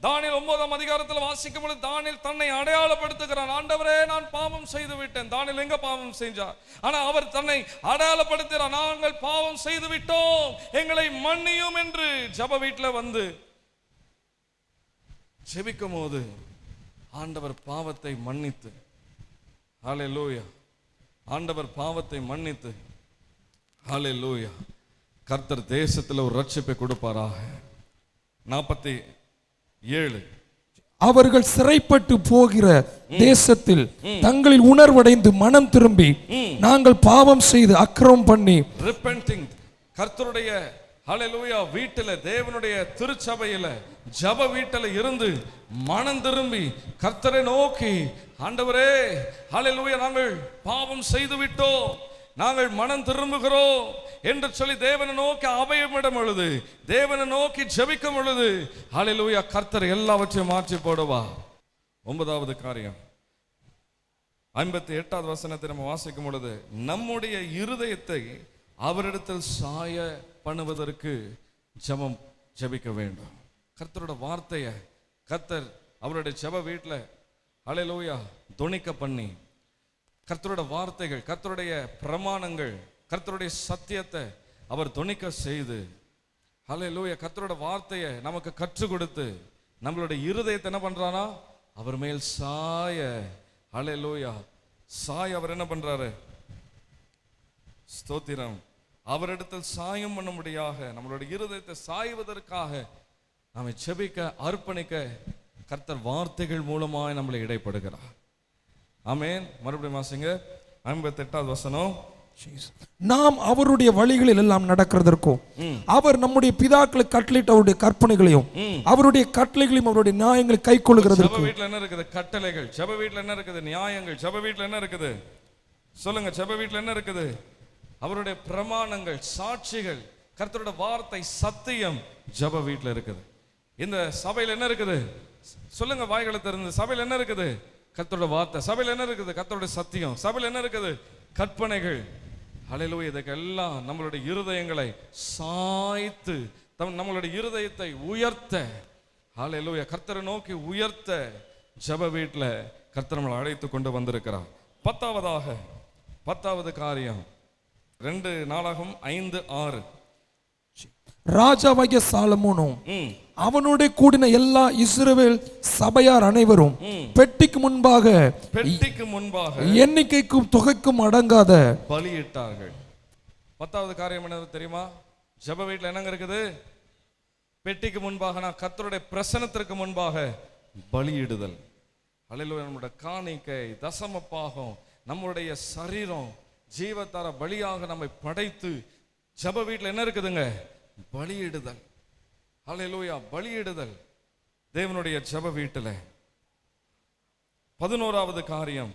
தானியேல் 9ஆம் அதிகாரத்தில் வாசிக்கும் பொழுது தானியேல் தன்னை அடையாளப்படுத்துகிறான். ஆண்டவரே நான் பாவம் செய்து விட்டேன். தானியேல் எங்க பாவம் செஞ்சார்? ஆனா அவர் தன்னை அடையாளப்படுத்துகிறார். நாங்கள் பாவம் செய்து விட்டோம், எங்களை மன்னியும் என்று ஜெப வீட்டில் வந்து ஜெபிக்கும் போது ஆண்டவர் பாவத்தை மன்னித்து, ஹல்லேலூயா, ஆண்டவர் பாவத்தை மன்னித்து, ஹல்லேலூயா, கர்த்தர் தேசத்தில் ஒரு ரட்சிப்பை கொடுப்பாராக. 47 அவர்கள் சிறைப்பட்டு போகிற தேசத்தில் தங்களில் உணர்வடைந்து மனம் திரும்பி நாங்கள் பாவம் செய்து அக்கிரமம் பண்ணி, repenting, கர்த்தருடைய ஹல்லேலூயா வீட்டில, தேவனுடைய திருச்சபையில, ஜெப வீட்டில இருந்து மனம் திரும்பி கர்த்தரை நோக்கி, ஆண்டவரே ஹல்லேலூயா நாங்கள் பாவம் செய்து விட்டோம், நாங்கள் மனம் திரும்புகிறோம் என்று சொல்லி தேவனை நோக்கி அபயமிடும் பொழுது, தேவனை நோக்கி ஜெபிக்கும் பொழுது, ஹல்லேலூயா கர்த்தர் எல்லாவற்றையும் மாற்றி போடுவா. 9வது காரியம் 58வது வசனத்தை நம்ம வாசிக்கும் பொழுது, நம்முடைய இருதயத்தை அவரிடத்தில் சாய பண்ணுவதற்கு ஜெபிக்க வேண்டும். கர்த்தரோட வார்த்தையை கர்த்தர் அவருடைய ஜெப வீட்டில் ஹல்லேலூயா தொனிக்க பண்ணி, கர்த்தரோட வார்த்தைகள், கர்த்தருடைய பிரமாணங்கள், கர்த்தருடைய சத்தியத்தை அவர் தொனிக்க செய்து, ஹல்லேலூயா கர்த்தரோட வார்த்தையை நமக்கு கற்றுக் கொடுத்து, நம்மளுடைய இருதயத்தை என்ன பண்றானா அவர் மேல் சாய, ஹல்லேலூயா சாய் அவர் என்ன பண்றாரு? ஸ்தோத்திரம். அவரிடத்தில் சாயம் பண்ணும்படியாக, நம்மளுடைய இருதயத்தை சாய்வதற்காக நம்மை செபிக்க அர்ப்பணிக்க கர்த்தர் வார்த்தைகள் மூலமாய் நம்மளை இடைப்படுகிறார். ஆமென். மறுபடியும் வாசிங்க 58வது வசனம். நாம் அவருடைய வழிகளில் எல்லாம் நடக்கிறதற்கும், அவர் நம்முடைய பிதாக்களுக்கு கட்டளையிட்ட அவருடைய கற்பனைகளையும் அவருடைய கட்டளைகளையும் அவருடைய நியாயங்களை கை கொள்ளுகிறதற்கு. ஜெப வீட்டில் என்ன இருக்குது? கட்டளைகள். ஜெப வீட்டில் என்ன இருக்குது? நியாயங்கள். ஜெப வீட்டில் என்ன இருக்குது? சொல்லுங்க. ஜெப வீட்டில் என்ன இருக்குது? அவருடைய பிரமாணங்கள், சாட்சிகள், கர்த்தரோட வார்த்தை, சத்தியம் ஜெப வீட்டில் இருக்குது. இந்த சபையில் என்ன இருக்குது? சொல்லுங்க வாய்களை திறந்து. சபையில் என்ன இருக்குது? கர்த்தரோட வார்த்தை. சபையில் என்ன இருக்குது? கர்த்தரோட சத்தியம். சபையில் என்ன இருக்குது? கற்பனைகள். ஹல்லேலூயா. இதுக்கெல்லாம் நம்மளுடைய இருதயங்களை சாய்த்து, நம்மளுடைய இருதயத்தை உயர்த்த, ஹல்லேலூயா கர்த்தரை நோக்கி உயர்த்த ஜெப வீட்டில் கர்த்தர் நம்மளை அழைத்து கொண்டு வந்திருக்கிறார். 10வது காரியம் 2 நாளாகமம் 5:6. ராஜாவாகிய சாலமோனும் அவனோட கூடின எல்லா இஸ்ரவேல் சபையார் அனைவரும் பெட்டிக்கு முன்பாக எண்ணிக்கைக்கும் தொகைக்கும் அடங்காத பலியிட்டார்கள். 10வது காரியம் என்ன தெரியுமா? ஜெப வீட்டில் என்னங்க இருக்குது? பெட்டிக்கு முன்பாக, கர்த்தருடைய பிரசன்னத்திற்கு முன்பாக பலியிடுதல். ஹல்லேலூயா. நம்முடைய காணிக்கை, தசம பாகம், நம்முடைய சரீரம் ஜீவத்தார பலியாக நம்மை படைத்து ஜெப வீட்டில் என்ன இருக்குதுங்க? பலியிடுதல். ஹல்லேலூயா. பலியிடுதல் தேவனுடைய ஜெப வீட்டில். 11வது காரியம்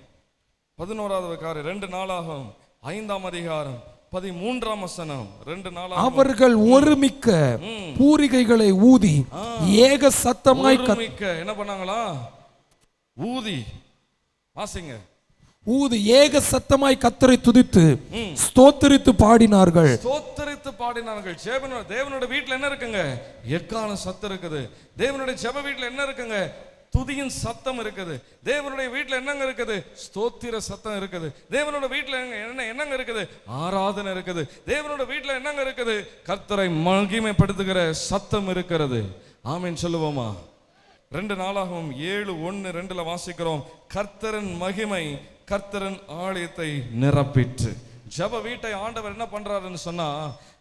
2 நாளாகமம் 5ஆம் அதிகாரம் 13ஆம் வசனம். 2 நாளாகமம். அவர்கள் ஒருமிக்க பூரிகைகளை ஊதி ஏக சத்தமாய் என்ன பண்ணாங்களா? ஊதி. வாசிங்க. ஊதி ஏக சத்தமாய் கர்த்தரை துதித்து ஸ்தோத்திரித்து பாடினார்கள். தேவனுடைய வீட்டில் என்ன இருக்குங்க? எக்கால சத்தம் இருக்குது. தேவனுடைய ஜெப வீட்டில் என்ன இருக்குங்க? துதியின் சத்தம் இருக்குது. தேவனுடைய வீட்டில் என்னங்க இருக்குது? ஸ்தோத்திர சத்தம் இருக்குது. தேவனுடைய வீட்டில் என்னங்க இருக்குது? ஆராதனை இருக்குது. தேவனுடைய வீட்டில் என்னங்க இருக்குது? கர்த்தரை மகிமைப்படுத்துகிற சத்தம் இருக்கிறது. ஆமென் சொல்லுவோமா? 2 நாளாகமம் 7:1-2 வாசிக்கிறோம். கர்த்தரின் மகிமை கர்த்தரின் ஆலயத்தை நிரப்பிற்று. ஜெப வீட்டை ஆண்டவர் என்ன பண்றாருன்னு சொன்னா,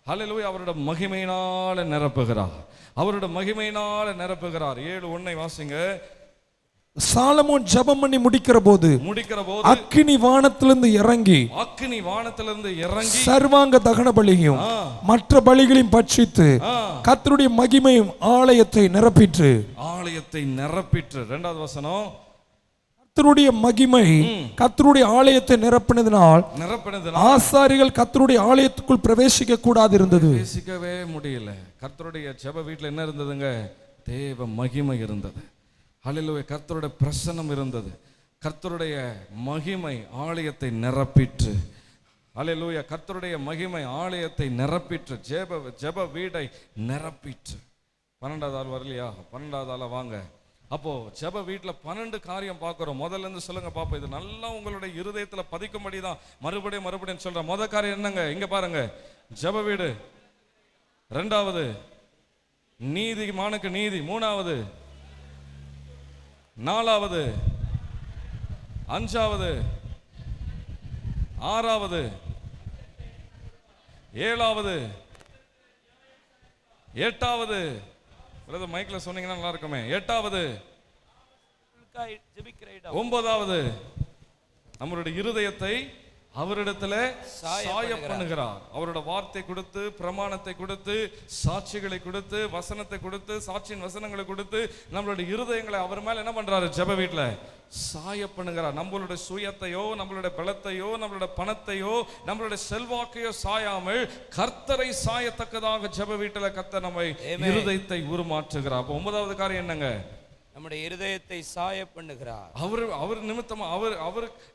ஹல்லேலூயா அவருடைய மகிமையினால நிரப்புகிறார். அவருடைய மகிமையினால நிரப்புகிறார். 7:1 வாசிங்க. சாலமோன் ஜெபம் பண்ணி முடிக்கிற போது அக்கினி வானத்திலிருந்து இறங்கி சர்வாங்க தகன பலியும் மற்ற பலிகளையும் பட்சித்து கர்த்தருடைய மகிமையும் ஆலயத்தை நிரப்பிற்று. இரண்டாவது வசனம், கர்த்தருடைய மகிமை கர்த்தருடைய ஆலயத்தை நிரப்பினதினால் ஆசாரிகள் கர்த்தருடைய ஆலயத்துக்குள் பிரவேசிக்க கூடாது இருந்தது. பிரவேசிக்கவே முடியல. கர்த்தருடைய ஜெப வீட்டில் என்ன இருந்ததுங்க? தேவ மகிமை இருந்தது. ஹல்லேலூயா. கர்த்தருடைய பிரசன்னம் இருந்தது. கர்த்தருடைய மகிமை ஆலயத்தை நிரப்பிற்று. ஹல்லேலூயா. கர்த்தருடைய மகிமை ஆலயத்தை நிரப்பிற்று. ஜெப வீடை நிரப்பிற்று. 12வது ஆள் வரலையா? 12வது ஆளா வாங்க. அப்போ ஜெப வீட்டில் 12 காரியம் பார்க்கிறோம். முதல்ல இருந்து சொல்லுங்க பாப்போம். இது நல்லா உங்களுடைய இருதயத்தில் பதிக்கும்படி தான் மறுபடியும் சொல்றேன். முதல் காரியம் என்னங்க? இங்க பாருங்க, ஜெப வீடு. ரெண்டாவது, நீதிமானுக்கு நீதி. மூணாவது, நாலாவது, அஞ்சாவது, ஆறாவது, ஏழாவது, எட்டாவது. மைக்ல சொன்னீங்கன்னா நல்லா இருக்குமே. எட்டாவது, ஒன்பதாவது, நம்மளுடைய இருதயத்தை அவரிடத்துல சாய பண்ணுகிறார். அவரோட வார்த்தை கொடுத்து, பிரமாணத்தை கொடுத்து, சாட்சிகளை கொடுத்து, வசனத்தை கொடுத்து, சாட்சியின் வசனங்களை கொடுத்து நம்மளுடைய இருதயங்களை அவர் மேல என்ன பண்றாரு? ஜெப வீட்டுல சாய பண்ணுகிறார். நம்மளுடைய சுயத்தையோ, நம்மளுடைய பலத்தையோ, நம்மளுடைய பணத்தையோ, நம்மளுடைய செல்வாக்கையோ சாயாமல் கர்த்தரை சாயத்தக்கதாக ஜெப வீட்டுல கர்த்தர் நம்மை இருதயத்தை உருமாற்றுகிறார். அப்ப 9வது காரியம் என்னங்க? நம்முடைய இருதயத்தை சாய பண்ணுகிறார். அவர் நிமித்தமா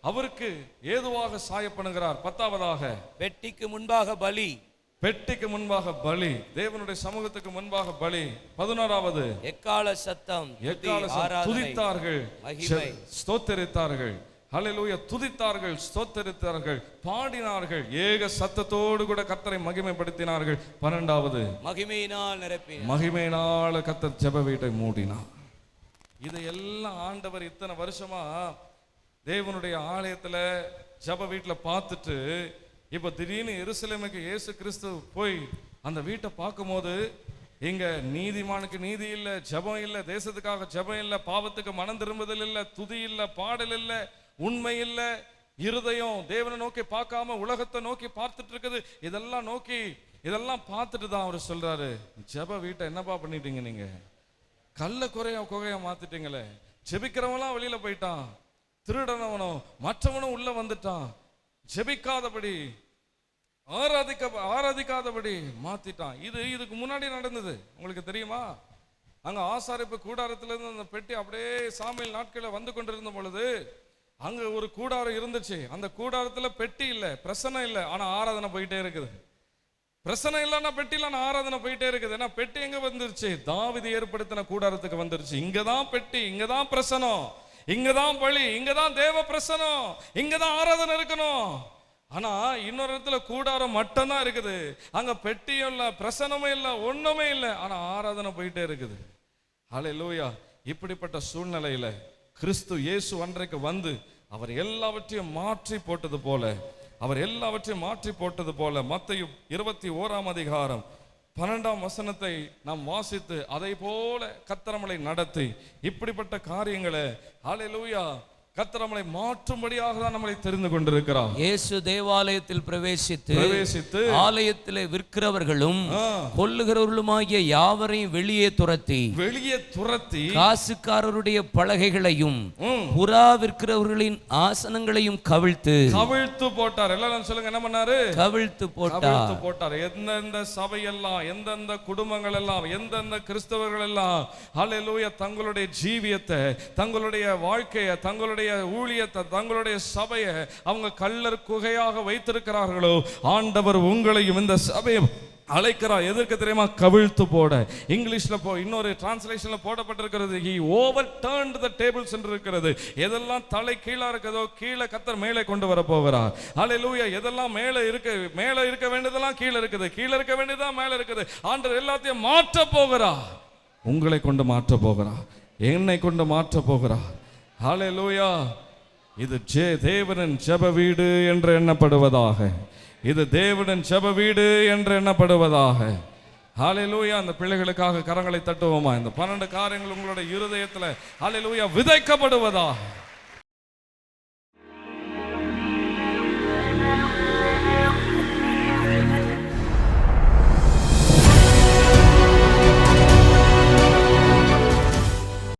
அவருக்கு ஏதுவாக சாய பண்ணுகிறார். 10வதாக, பெட்டிக்கு முன்பாக பலி. பெட்டிக்கு முன்பாக பலி, தேவனுடைய சமூகத்துக்கு முன்பாக பலி. 11வது, எக்கால சத்தம். துதித்தார்கள், ஸ்தோத்தரித்தார்கள். ஹல்லேலூயா. துதித்தார்கள், ஸ்தோத்தரித்தார்கள், பாடினார்கள், ஏக சத்தத்தோடு கூட கர்த்தரை மகிமைப்படுத்தினார்கள். 12வது, மகிமையினால் நிரப்பினார். மகிமையினால் கர்த்தர் ஜெப வீட்டை மூடினார். இதையெல்லாம் ஆண்டவர் இத்தனை வருஷமா தேவனுடைய ஆலயத்துல ஜெப வீட்டுல பார்த்துட்டு, இப்ப திடீர்னு எருசலேமுக்கு இயேசு கிறிஸ்து போய் அந்த வீட்டை பார்க்கும்போது, இங்க நீதிமானுக்கு நீதி இல்லை, ஜெபம் இல்லை, தேசத்துக்காக ஜெபம் இல்லை, பாவத்துக்கு மனம் திரும்புதல் இல்லை, துதி இல்லை, பாடல் இல்லை, உண்மை இல்லை, இருதயம் தேவனை நோக்கி பார்க்காம உலகத்தை நோக்கி பார்த்துட்டு இருக்குது. இதெல்லாம் பார்த்துட்டு தான் அவர் சொல்றாரு, ஜெப வீட்டை என்னப்பா பண்ணிட்டீங்க நீங்க? கல்ல குகையா மாத்திட்டீங்களே. ஜெபிக்கிறவன்லாம் வெளியில போயிட்டான், திருடனவனும் மற்றவனும் உள்ள வந்துட்டான், ஜெபிக்காதபடி ஆராதிக்காதபடி மாத்திட்டான். இதுக்கு முன்னாடி நடந்தது உங்களுக்கு தெரியுமா? அங்க ஆசாரிப்பு கூடாரத்திலிருந்து அந்த பெட்டி அப்படியே சாமியல் நாட்களில் வந்து கொண்டிருந்த பொழுது அங்க ஒரு கூடாரம் இருந்துச்சு. அந்த கூடாரத்துல பெட்டி இல்லை, பிரசன்னம் இல்லை, ஆனா ஆராதனை போயிட்டே இருக்குது. பிரசனம் இல்லைன்னா பெட்டில ஆராதனை போயிட்டே இருக்குது. ஏன்னா பெட்டி எங்க வந்துருச்சு? தாவீது ஏற்படுத்தின கூடாரத்துக்கு வந்துருச்சு. இங்கதான் பெட்டி, இங்கதான் பிரசனம், இங்கதான் பலி, இங்கதான் தேவ பிரசனம், இங்கதான் ஆராதனை இருக்கணும். ஆனா இன்னொரு இடத்துல கூடாரம் மட்டும்தான் இருக்குது. அங்க பெட்டியும் இல்ல, பிரசனமும் இல்ல, ஒண்ணுமே இல்லை, ஆனா ஆராதனை போயிட்டே இருக்குது. ஹல்லேலூயா. இப்படிப்பட்ட சூழ்நிலையில கிறிஸ்து இயேசு அன்றைக்கு வந்து அவர் எல்லாவற்றையும் மாற்றி போட்டது போல மத்தேயு 21ஆம் அதிகாரம் 12ஆம் வசனத்தை நாம் வாசித்து அதை போல கர்த்தர் நம்மை நடத்தி இப்படிப்பட்ட காரியங்களை ஹல்லேலூயா கர்த்தர் நம்மை மாற்றும்படியாக தான் நம்மை தெரிந்து கொண்டிருக்கிறார். இயேசு தேவாலயத்தில் பிரவேசித்து ஆலயத்திலே விற்கிறவர்களும் கொல்லுகிறவர்களுமாகிய யாவரையும் வெளியே துரத்தி காசுக்காரருடைய பலகைகளையும் புறா விற்கிறவர்களின் ஆசனங்களையும் கவிழ்த்து போட்டார். எல்லாரும் சொல்லுங்க, என்ன பண்ணாரு? கவிழ்த்து போட்டார். எந்தெந்த சபையெல்லாம், எந்தெந்த குடும்பங்கள் எல்லாம், எந்தெந்த கிறிஸ்தவர்கள் எல்லாம் ஹல்லேலூயா தங்களுடைய ஜீவியத்தை, தங்களுடைய வாழ்க்கையை, தங்களுடைய ஊழியத்தை, தங்களுடைய சபையை அவங்க கல்லர் குகையாக வைத்திருக்கிறார்களோ, ஆண்டவர் உங்களையும் இந்த சபையை அழைக்கிறார். எதற்கு தெரியுமா? கவிழ்த்து போட. இங்கிலீஷ்ல இன்னொரு டிரான்ஸ்லேஷன்ல போடப்பட்டிருக்கிறது, he overturned the tables என்று இருக்கிறது. எதெல்லாம் தலை கீழா இருக்குதோ கீழே கர்த்தர் மேலே கொண்டு வர போகிறார். ஹல்லேலூயா. எதெல்லாம் மேலே இருக்க வேண்டியதெல்லாம் கீழே இருக்குது, கீழே இருக்க வேண்டியதெல்லாம் மேலே இருக்குது. ஆண்டவர் எல்லாத்தையும் மாற்ற போகிறார். உங்களை கொண்டு மாற்ற போகிறார், என்னை கொண்டு மாற்ற போகிறார். ஹல்லேலூயா. இது தேவனின் ஜெப வீடு என்று எண்ணப்படுவதாக. இது தேவனின் ஜெப வீடு என்று எண்ணப்படுவதாக. ஹalleluya. அந்த பிள்ளைகளுக்காக கரங்களை தட்டுவோமா? இந்த 12 காரியங்கள் உங்களுடைய இருதயத்துல ஹalleluya விதைக்கப்படுவதா.